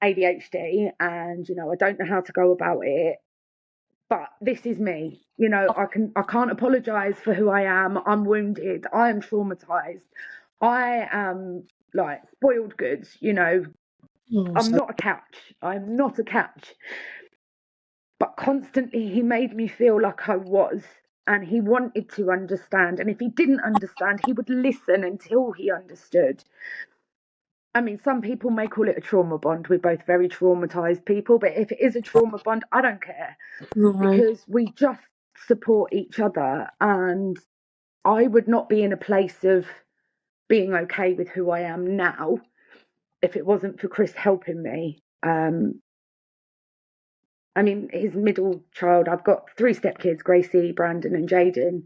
ADHD, and, you know, I don't know how to go about it. But this is me, you know. I can't apologize for who I am. I'm wounded. I am traumatized. I am like spoiled goods, you know. I'm not a catch. I'm not a catch. But constantly he made me feel like I was, and he wanted to understand. And if he didn't understand, he would listen until he understood. I mean, some people may call it a trauma bond. We're both very traumatized people, but if it is a trauma bond, I don't care, because we just support each other. And I would not be in a place of being okay with who I am now if it wasn't for Chris helping me, I mean, his middle child, I've got 3 stepkids, Gracie, Brandon and Jaden.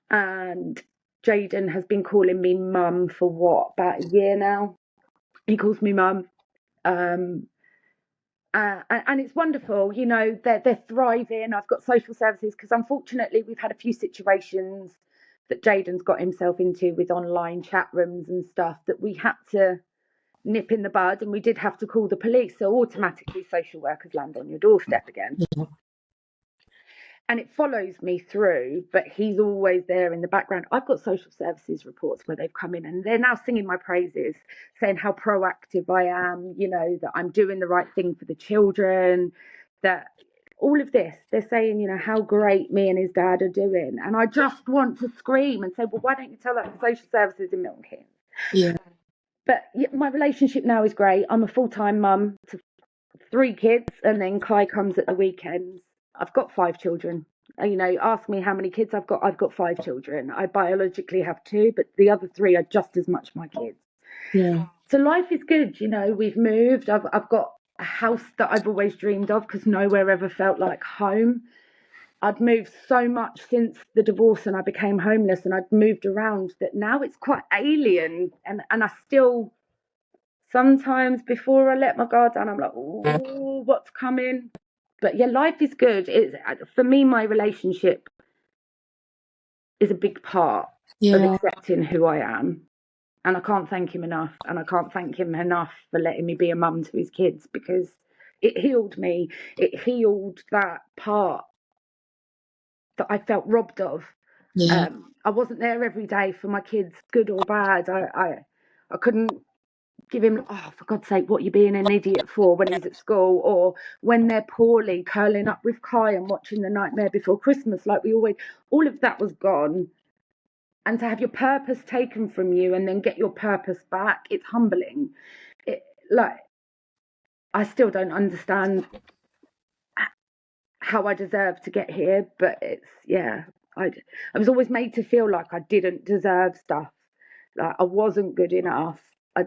And Jaden has been calling me mum for what, about a year now? He calls me mum. And it's wonderful, you know, they're thriving. I've got social services because unfortunately we've had a few situations that Jaden's got himself into with online chat rooms and stuff that we had to nip in the bud, and we did have to call the police. So automatically social workers land on your doorstep again. Yeah. And it follows me through, but he's always there in the background. I've got social services reports where they've come in and they're now singing my praises, saying how proactive I am, you know, that I'm doing the right thing for the children, that all of this, they're saying, you know, how great me and his dad are doing. And I just want to scream and say, well, why don't you tell that to social services in Milton Keynes? Yeah. But my relationship now is great. I'm a full-time mum to 3 kids, and then Kai comes at the weekends. I've got 5 children. You know, ask me how many kids I've got. I've got 5 children. I biologically have 2, but the other 3 are just as much my kids. Yeah. So life is good. You know, we've moved. I've got a house that I've always dreamed of because nowhere ever felt like home. I'd moved so much since the divorce and I became homeless, and I'd moved around that now it's quite alien. And I still, sometimes before I let my guard down, I'm like, oh, what's coming? But yeah, life is good. It's, for me, my relationship is a big part of Yeah. accepting who I am. And I can't thank him enough. And I can't thank him enough for letting me be a mum to his kids, because it healed me. It healed that part that I felt robbed of. Yeah. I wasn't there every day for my kids, good or bad. I couldn't give him, oh, for God's sake, what are you being an idiot for, when he's at school, or when they're poorly, curling up with Kai and watching The Nightmare Before Christmas, like we always, all of that was gone. And to have your purpose taken from you and then get your purpose back, it's humbling. Like, I still don't understand how I deserve to get here, but it's, yeah, I was always made to feel like I didn't deserve stuff, like I wasn't good enough. I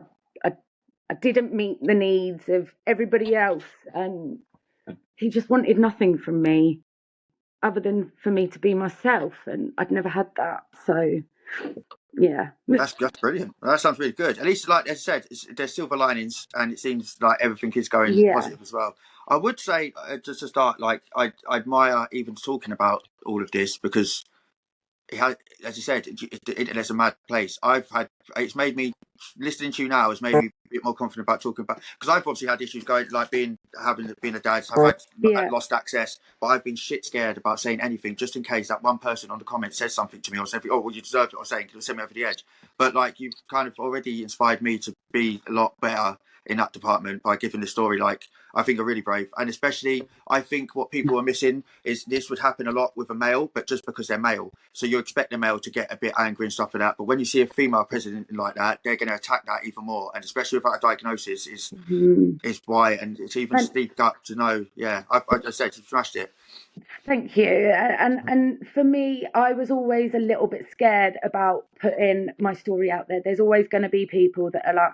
I didn't meet the needs of everybody else, and he just wanted nothing from me other than for me to be myself, and I'd never had that. So yeah, That's brilliant. That sounds really good. At least, like I said, there's silver linings, and it seems like everything is going yeah, positive as well. I would say, just to start, like I admire even talking about all of this, because it has, as you said, the internet's a mad place. It's made me, listening to you now has made me a bit more confident about talking about, because I've obviously had issues going, like being a dad. I've had yeah, lost access, but I've been shit scared about saying anything just in case that one person on the comment says something to me or says, oh, well, you deserve it, or saying it'll send me over the edge. But like, you've kind of already inspired me to be a lot better in that department by giving the story. Like, I think are really brave, and especially I think what people are missing is this would happen a lot with a male, but just because they're male, so you expect the male to get a bit angry and stuff like that. But when you see a female president like that, they're going to attack that even more, and especially without a diagnosis is why. And it's even and speak up to know. Yeah, I just said you smashed it. thank you. And for me, I was always a little bit scared about putting my story out there. There's always going to be people that are like,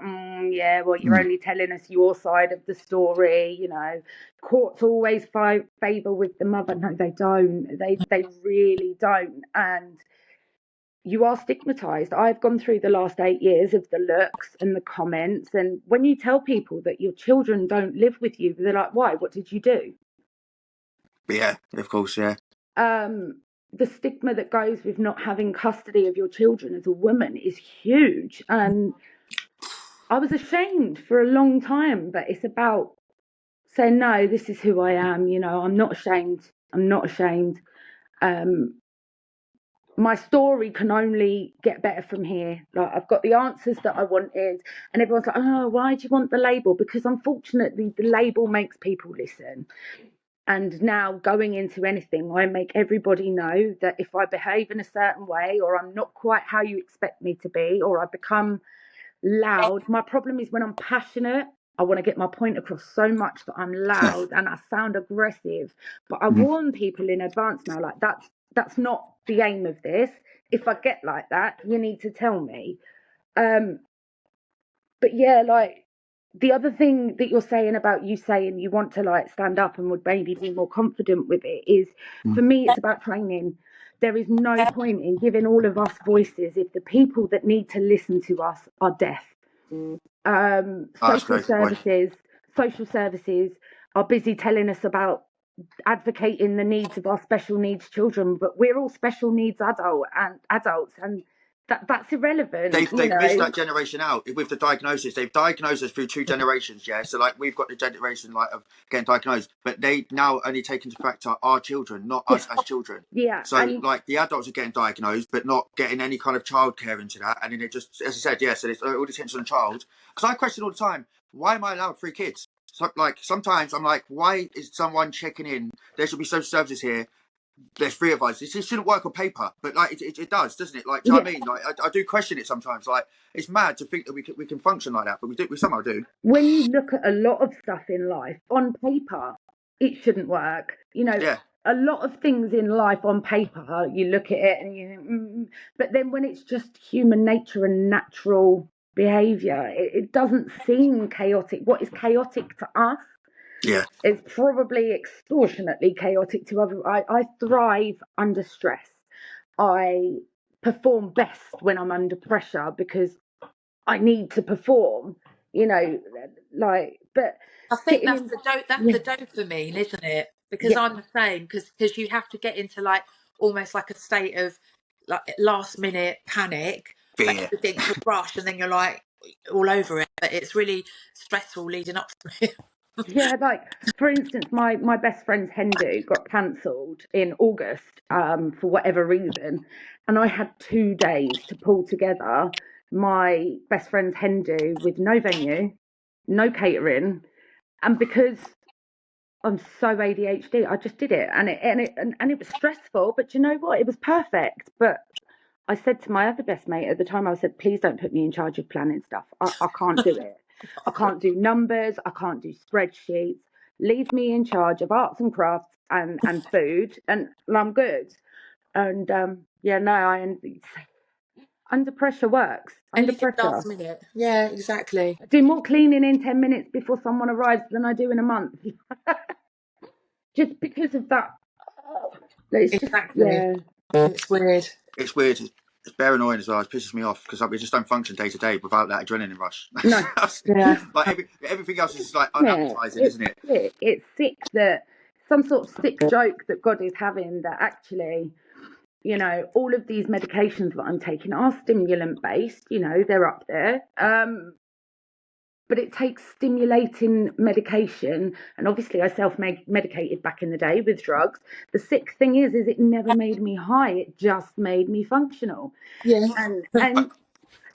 yeah, well, you're only telling us your side of the story. You know, courts always favour with the mother. No, they don't. They really don't. And you are stigmatized. I've gone through the last 8 years of the looks and the comments. And when you tell people that your children don't live with you, they're like, why? What did you do? But yeah, of course, yeah. The stigma that goes with not having custody of your children as a woman is huge. And I was ashamed for a long time, but it's about saying, no, this is who I am. You know, I'm not ashamed. I'm not ashamed. My story can only get better from here. Like, I've got the answers that I wanted, and everyone's like, oh, why do you want the label? Because unfortunately the label makes people listen. And now going into anything, I make everybody know that if I behave in a certain way, or I'm not quite how you expect me to be, or I become loud, my problem is when I'm passionate, I want to get my point across so much that I'm loud and I sound aggressive. But I warn people in advance now, like that's not the aim of this. If I get like that, you need to tell me. But yeah, like, the other thing that you're saying about you saying you want to like stand up and would maybe be more confident with it is, for me, it's about training. There is no point in giving all of us voices if the people that need to listen to us are deaf. That's a great point. Social services are busy telling us about advocating the needs of our special needs children, but we're all special needs adults, and that's irrelevant. They've missed that generation out with the diagnosis. They've diagnosed us through 2 generations, yeah. So like we've got the generation like of getting diagnosed, but they now only take into factor our children, not us as children. Yeah. So like the adults are getting diagnosed, but not getting any kind of childcare into that, and then it just, as I said, yeah. So it's all the attention on the child. Because I question all the time, why am I allowed 3 kids? So like sometimes I'm like, why is someone checking in? There should be social services here. There's 3 of us. This shouldn't work on paper, but like it does, doesn't it? Like, do you know what I mean? Like, I do question it sometimes. Like, it's mad to think that we can function like that, but we somehow do. When you look at a lot of stuff in life on paper, it shouldn't work. Yeah. A lot of things in life on paper, you look at it and you think, but then when it's just human nature and natural behaviour, it doesn't seem chaotic. What is chaotic to us? Yeah. It's probably extortionately chaotic to other. I thrive under stress. I perform best when I'm under pressure because I need to perform, but I think that's the dopamine, isn't it? Because I'm the same, because you have to get into like almost like a state of like last minute panic, but Fear. everything's a rush, and then you're like all over it. But it's really stressful leading up to it. Yeah, like for instance, my best friend's hen do got cancelled in August for whatever reason, and I had 2 days to pull together my best friend's hen do with no venue, no catering, and because I'm so ADHD, I just did it, and it was stressful. But you know what? It was perfect. But I said to my other best mate at the time, I said, please don't put me in charge of planning stuff. I can't do it. I can't do numbers. I can't do spreadsheets. Leave me in charge of arts and crafts and food, and I'm good. And under pressure works. Under Anything pressure. last minute. Yeah, exactly. I do more cleaning in 10 minutes before someone arrives than I do in a month. Just because of that. It's exactly. It's weird. It's weird. It's bare annoying as well. It pisses me off because we just don't function day to day without that adrenaline rush. No. Yeah. Like everything else is like unappetizing, isn't it? It's sick that some sort of sick joke that God is having that actually, all of these medications that I'm taking are stimulant based, they're up there. But it takes stimulating medication, and obviously I self-medicated back in the day with drugs. The sick thing is it never made me high, it just made me functional. Yeah. And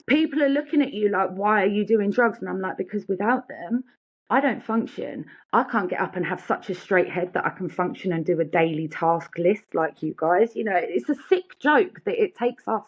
people are looking at you like, why are you doing drugs? And I'm like, because without them, I don't function. I can't get up and have such a straight head that I can function and do a daily task list like you guys. It's a sick joke that it takes us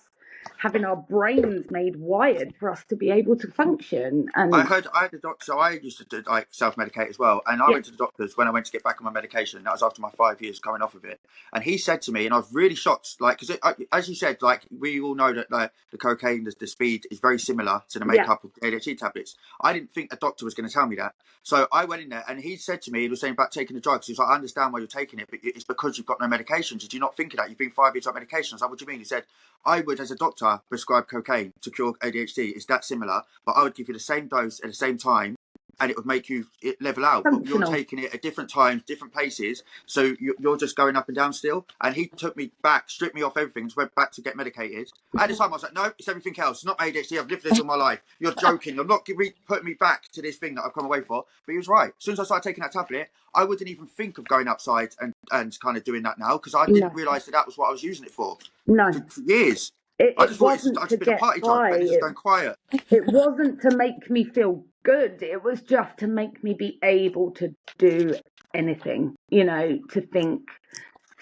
having our brains made wired for us to be able to function. And I had a doctor, so I used to do, like self-medicate as well, and I went to the doctors when I went to get back on my medication. That was after my 5 years coming off of it, and he said to me, and I was really shocked, like, because as you said, like, we all know that the cocaine, the speed is very similar to the makeup of ADHD tablets. I didn't think a doctor was going to tell me that, so I went in there, and he said to me, he was saying about taking the drugs. He was like, I understand why you're taking it, but it's because you've got no medication. Did you not think of that? You've been 5 years on medication. I was like, what do you mean? He said, I would, as a doctor, prescribe cocaine to cure ADHD. It's that similar, but I would give you the same dose at the same time, and it would make you level out. But you're taking it at different times, different paces, so you're just going up and down still. And he took me back, stripped me off everything, and went back to get medicated. At the time, I was like, no, it's everything else. It's not ADHD. I've lived this all my life. You're joking. You're not putting me back to this thing that I've come away for. But he was right. As soon as I started taking that tablet, I wouldn't even think of going outside and kind of doing that now, because I didn't realise that was what I was using it for. No. For years. I just thought it's just been a party drug, but it's just gone quiet. It wasn't to make me feel good. It was just to make me be able to do anything, to think,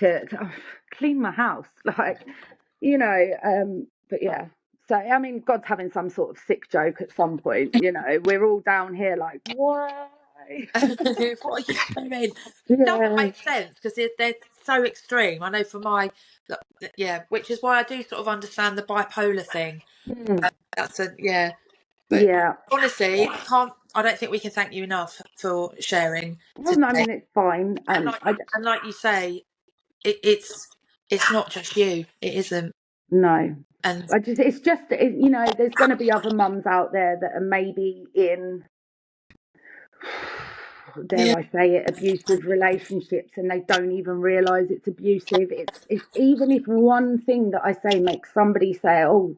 to clean my house, like, but yeah. So, I mean, God's having some sort of sick joke at some point, we're all down here like, why? What are you doing? It doesn't make sense because they're so extreme. I know for my, which is why I do sort of understand the bipolar thing. That's but honestly, I don't think we can thank you enough for sharing Well, no, I today. mean, it's fine. And like you say, it's not just you. It isn't. No. And It's just, you know, there's going to be other mums out there that are maybe in, dare I say it, abusive relationships, and they don't even realise it's abusive. It's even if one thing that I say makes somebody say, oh,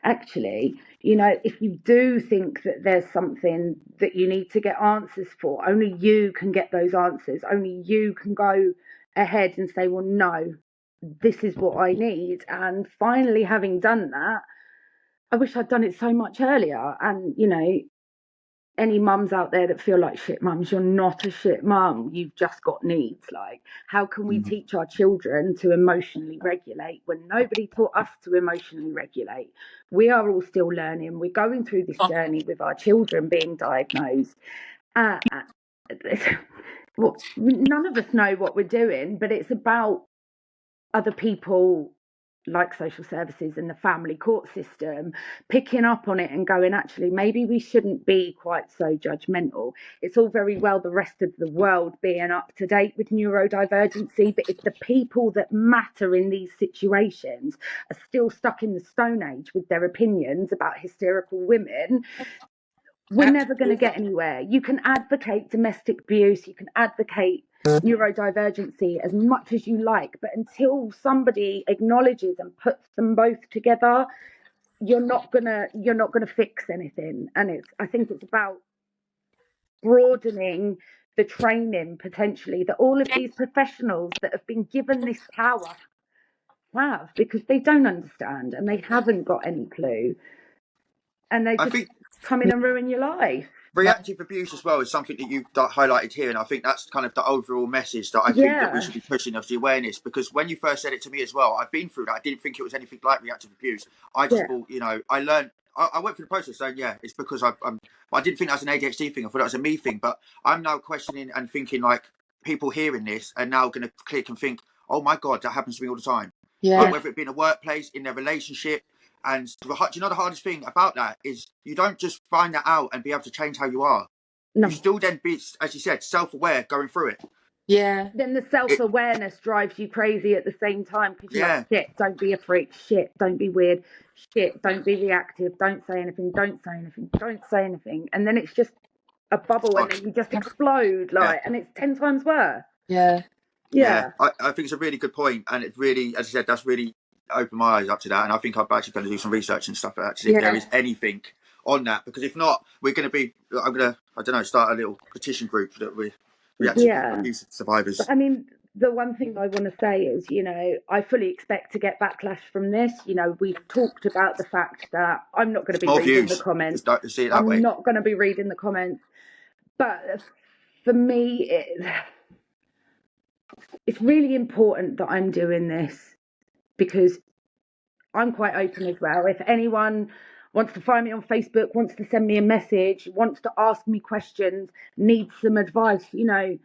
actually, you know, if you do think that there's something that you need to get answers for, only you can get those answers. Only you can go ahead and say, well, no, this is what I need. And finally, having done that, I wish I'd done it so much earlier. And, you know, any mums out there that feel like shit mums, you're not a shit mum. You've just got needs. Like, how can we teach our children to emotionally regulate when nobody taught us to emotionally regulate? We are all still learning. We're going through this journey with our children being diagnosed. Well, none of us know what we're doing, but it's about other people like social services and the family court system picking up on it and going, actually, maybe we shouldn't be quite so judgmental. It's all very well the rest of the world being up to date with neurodivergency, but if the people that matter in these situations are still stuck in the Stone Age with their opinions about hysterical women, we're never going to get anywhere. You can advocate domestic abuse, you can advocate neurodivergency as much as you like, but until somebody acknowledges and puts them both together, you're not gonna fix anything. And I think it's about broadening the training potentially that all of these professionals that have been given this power have, because they don't understand and they haven't got any clue, and they just come in and ruin your life. Reactive abuse as well is something that you've highlighted here, and I think that's kind of the overall message that I think that we should be pushing of the awareness, because when you first said it to me as well, I've been through that. I didn't think it was anything like reactive abuse. I just thought, you know, I learned, I went through the process saying, yeah, it's because I didn't think that was an ADHD thing. I thought that was a me thing, but I'm now questioning and thinking, like, people hearing this are now going to click and think, oh my God, that happens to me all the time. Yeah. Like, whether it be in a workplace, in their relationship. And do you know the hardest thing about that is you don't just find that out and be able to change how you are. No. You still then be, as you said, self-aware going through it. Yeah. Then the self-awareness drives you crazy at the same time, because you're like, shit, don't be a freak. Shit, don't be weird. Shit, don't be reactive. Don't say anything. Don't say anything. Don't say anything. And then it's just a bubble, and then you just explode, like, and it's 10 times worse. Yeah. Yeah. I think it's a really good point, and it really, as I said, that's really opened my eyes up to that. And I think I'm actually going to do some research and stuff to see if there is anything on that, because if not, we're going to be, I don't know, start a little petition group that we're reactive abuse survivors. But, I mean, the one thing I want to say is, you know, I fully expect to get backlash from this. You know, we've talked about the fact that I'm not going to be reading the comments. See it that way. I'm not going to be reading the comments. But for me, it's really important that I'm doing this, because I'm quite open as well. If anyone wants to find me on Facebook, wants to send me a message, wants to ask me questions, needs some advice, you know,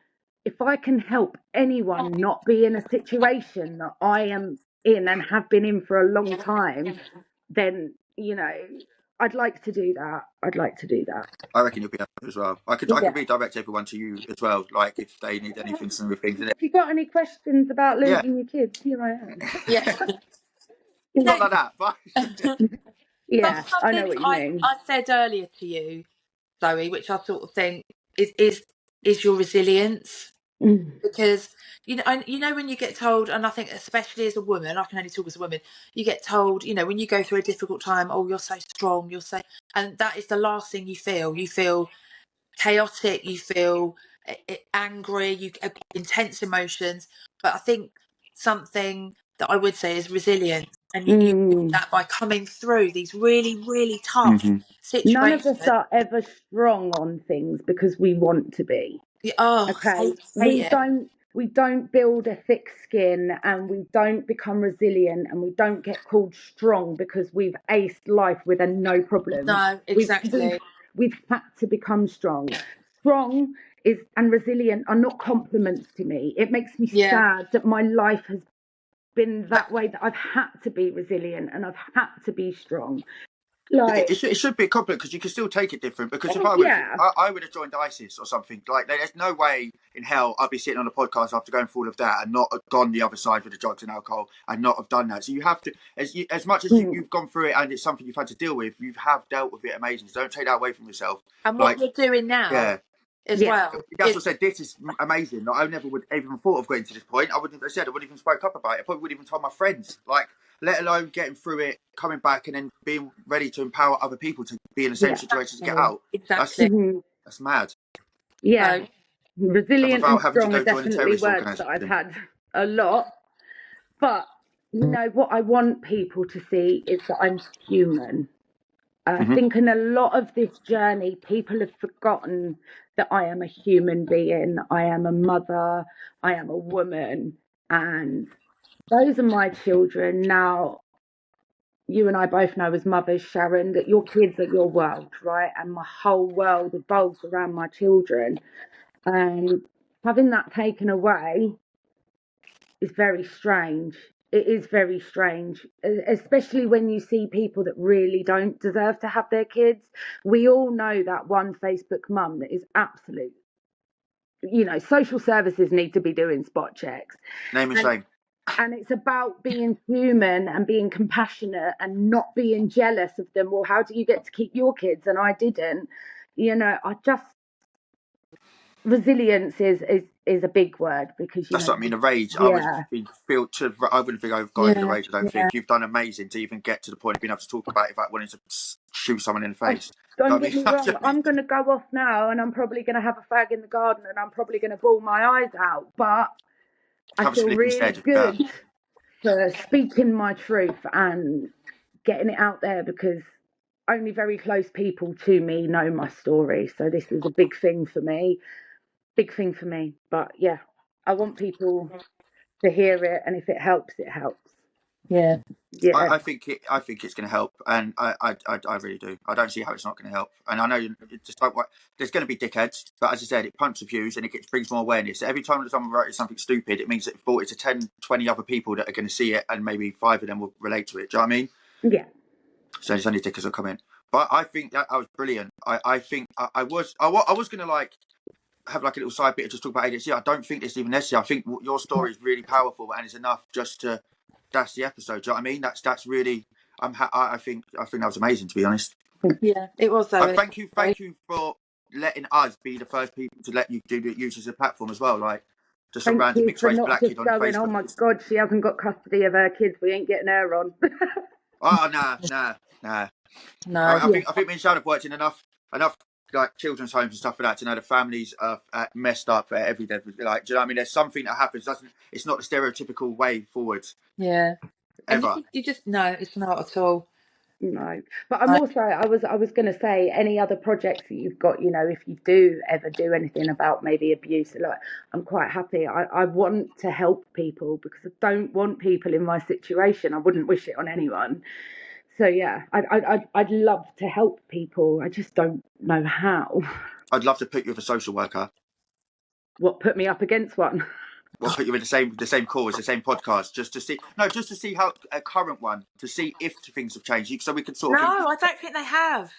if I can help anyone not be in a situation that I am in and have been in for a long time, then, you know, I'd like to do that. I reckon you'll be able to as well. I could redirect everyone to you as well, like if they need anything, some things. If you've got any questions about losing your kids, here I am. Yeah. Not like that, but yeah, I know what you mean. I said earlier to you, Zoe, which I sort of think is your resilience. Because you know when you get told, and I think especially as a woman, I can only talk as a woman, you get told, you know, when you go through a difficult time, oh, you're so strong, and that is the last thing you feel chaotic, you feel angry, you get intense emotions. But I think something that I would say is resilience, and you do that by coming through these really, really tough situations. None of us are ever strong on things because we want to be. Okay, we don't build a thick skin, and we don't become resilient, and we don't get called strong because we've aced life with a no problem. No, exactly. We've had to become strong. Strong and resilient are not compliments to me. It makes me sad that my life has been that way, that I've had to be resilient and I've had to be strong. Like, It should be a compliment because you can still take it different. Because if yeah, I would have joined ISIS or something. Like, there's no way in hell I'd be sitting on a podcast after going through all of that and not have gone the other side with the drugs and alcohol and not have done that. So you have to, as much as mm, you've gone through it and it's something you've had to deal with, you have dealt with it amazing. So don't take that away from yourself. And what Like, you're doing now yeah. as yeah, well That's is, what I said. This is amazing. Like, I never would even thought of getting to this point. I wouldn't have said. I wouldn't even spoke up about it. I probably wouldn't even told my friends. Like, let alone getting through it, coming back, and then being ready to empower other people to be in the same yeah, situation to get exactly, out. exactly. That's mad. yeah. So And Resilient and without having to strong are go join a definitely terrorist words that I've organisation. had a lot. But, you know, what I want people to see is that I'm human. I think in a lot of this journey, people have forgotten that I am a human being. I am a mother. I am a woman. And those are my children. Now, you and I both know as mothers, Sharon, that your kids are your world, right? And my whole world revolves around my children. And having that taken away is very strange. It is very strange, especially when you see people that really don't deserve to have their kids. We all know that one Facebook mum that is absolute, you know, social services need to be doing spot checks. Name and And shame. and it's about being human and being compassionate and not being jealous of them. Well, how do you get to keep your kids and I didn't? You know, I just, resilience is a big word because, you That's know, what I mean. The rage. I was yeah, being filtered. I wouldn't think I've got over the yeah, rage. I don't yeah. think you've done amazing to even get to the point of being able to talk about it without wanting to shoot someone in the oh, face. You know don't what I get mean? me wrong, I'm going to go off now and I'm probably going to have a fag in the garden and I'm probably going to bawl my eyes out, but I Have a feel slip really instead. Yeah. good for speaking my truth and getting it out there because only very close people to me know my story. So this is a big thing for me. Big thing for me. But yeah, I want people to hear it, and if it helps, it helps. Yeah. Yeah. I think it's going to help, and I really do. I don't see how it's not going to help. And I know you just don't. There's going to be dickheads, but as I said, it pumps the views and it brings more awareness. Every time that someone writes something stupid, it means that it's brought it to 10, 20 other people that are going to see it, and maybe 5 of them will relate to it. Do you know what I mean? Yeah. So there's only dickheads will come in. But I think that was brilliant. I think I was going to like have like a little side bit to just talk about ADHD. I don't think it's even necessary. I think your story is really powerful and it's enough just to. That's the episode. Do you know what I mean? That's really. I think that was amazing, to be honest. Yeah, it was though. Thank you for letting us be the first people to let you use as a platform as well. Like just a Thank random you mixed for race not black kid just on going, oh Facebook. my God, she hasn't got custody of her kids. We ain't getting her on. Oh nah. No. I think me and Sharon have worked in enough like children's homes and stuff like that to know the families are messed up every day. Like, do you know what I mean? There's something that happens. It's not the stereotypical way forward Yeah. And ever. you just no, it's not at all. No, but I'm also, I was going to say, any other projects that you've got, you know, if you do ever do anything about maybe abuse, like, I'm quite happy. I want to help people because I don't want people in my situation. I wouldn't wish it on anyone. So yeah, I'd love to help people. I just don't know how. I'd love to put you with a social worker. What, put me up against one? We'll put you in the same call as the same podcast, just to see how a current one, to see if things have changed, so we can sort of think. No, I don't think they have.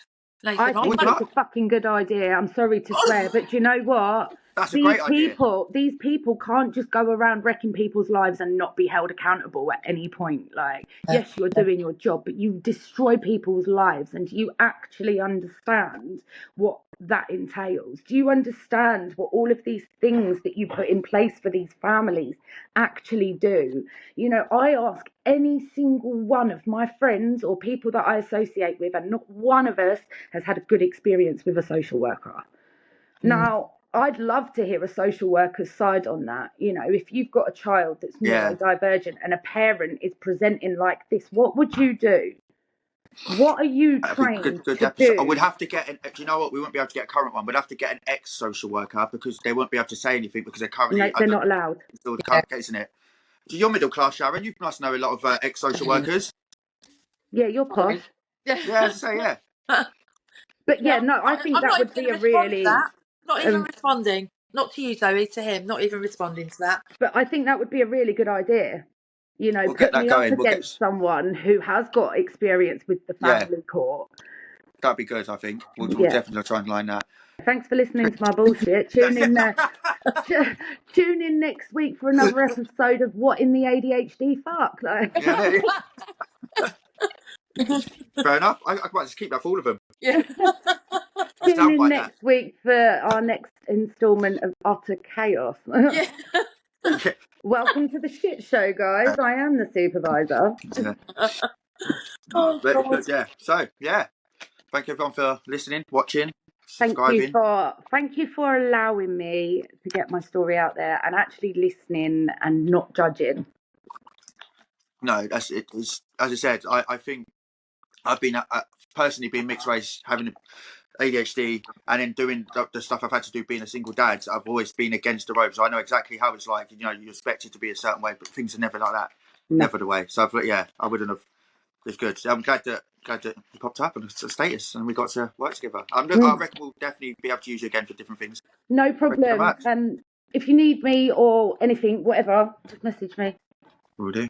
I Nathan, think it's a fucking good idea. I'm sorry to swear, but do you know what? That's a great idea. These people can't just go around wrecking people's lives and not be held accountable at any point. Like, yes, you're doing your job, but you destroy people's lives. And do you actually understand what that entails? Do you understand what all of these things that you put in place for these families actually do? You know, I ask any single one of my friends or people that I associate with, and not one of us has had a good experience with a social worker. Now, I'd love to hear a social worker's side on that. You know, if you've got a child that's neurodivergent and a parent is presenting like this, what would you do? What are you trained Good to episode. I do? would have to get. Do you know what? We won't be able to get a current one. We'd have to get an ex-social worker because they won't be able to say anything because they're currently. No, they're not allowed. It's still the current case, isn't it? So you're middle class, Sharon. You must know a lot of ex-social workers. Yeah, you're posh. Yeah, as I say, yeah. But yeah, no, I think that would be a really. Not even responding. Not to you, Zoe. To him. Not even responding to that. But I think that would be a really good idea. You know, We'll get put that me up going. against someone who has got experience with the family court. That'd be good, I think. We'll definitely try and line that. Thanks for listening to my bullshit. Tune in next week for another episode of What in the ADHD Fuck. Like. Yeah, fair enough. I might just keep that for all of them. Yeah. Tune in next week for our next instalment of Utter Chaos. Yeah. Welcome to the shit show, guys. I am the supervisor. But yeah, so yeah, thank you everyone for listening, watching, subscribing. Thank you for allowing me to get my story out there and actually listening and not judging. No, that's it. As I said, I think I've been personally being mixed race, having ADHD, and then doing the stuff I've had to do being a single dad. I've always been against the ropes. I know exactly how it's like. You know, you expect it to be a certain way, but things are never like that. No. Never the way. So I wouldn't have. It's good. So I'm glad that you popped up and it's a status, and we got to work together. I reckon we'll definitely be able to use you again for different things. No problem. If you need me or anything, whatever, just message me. Will do.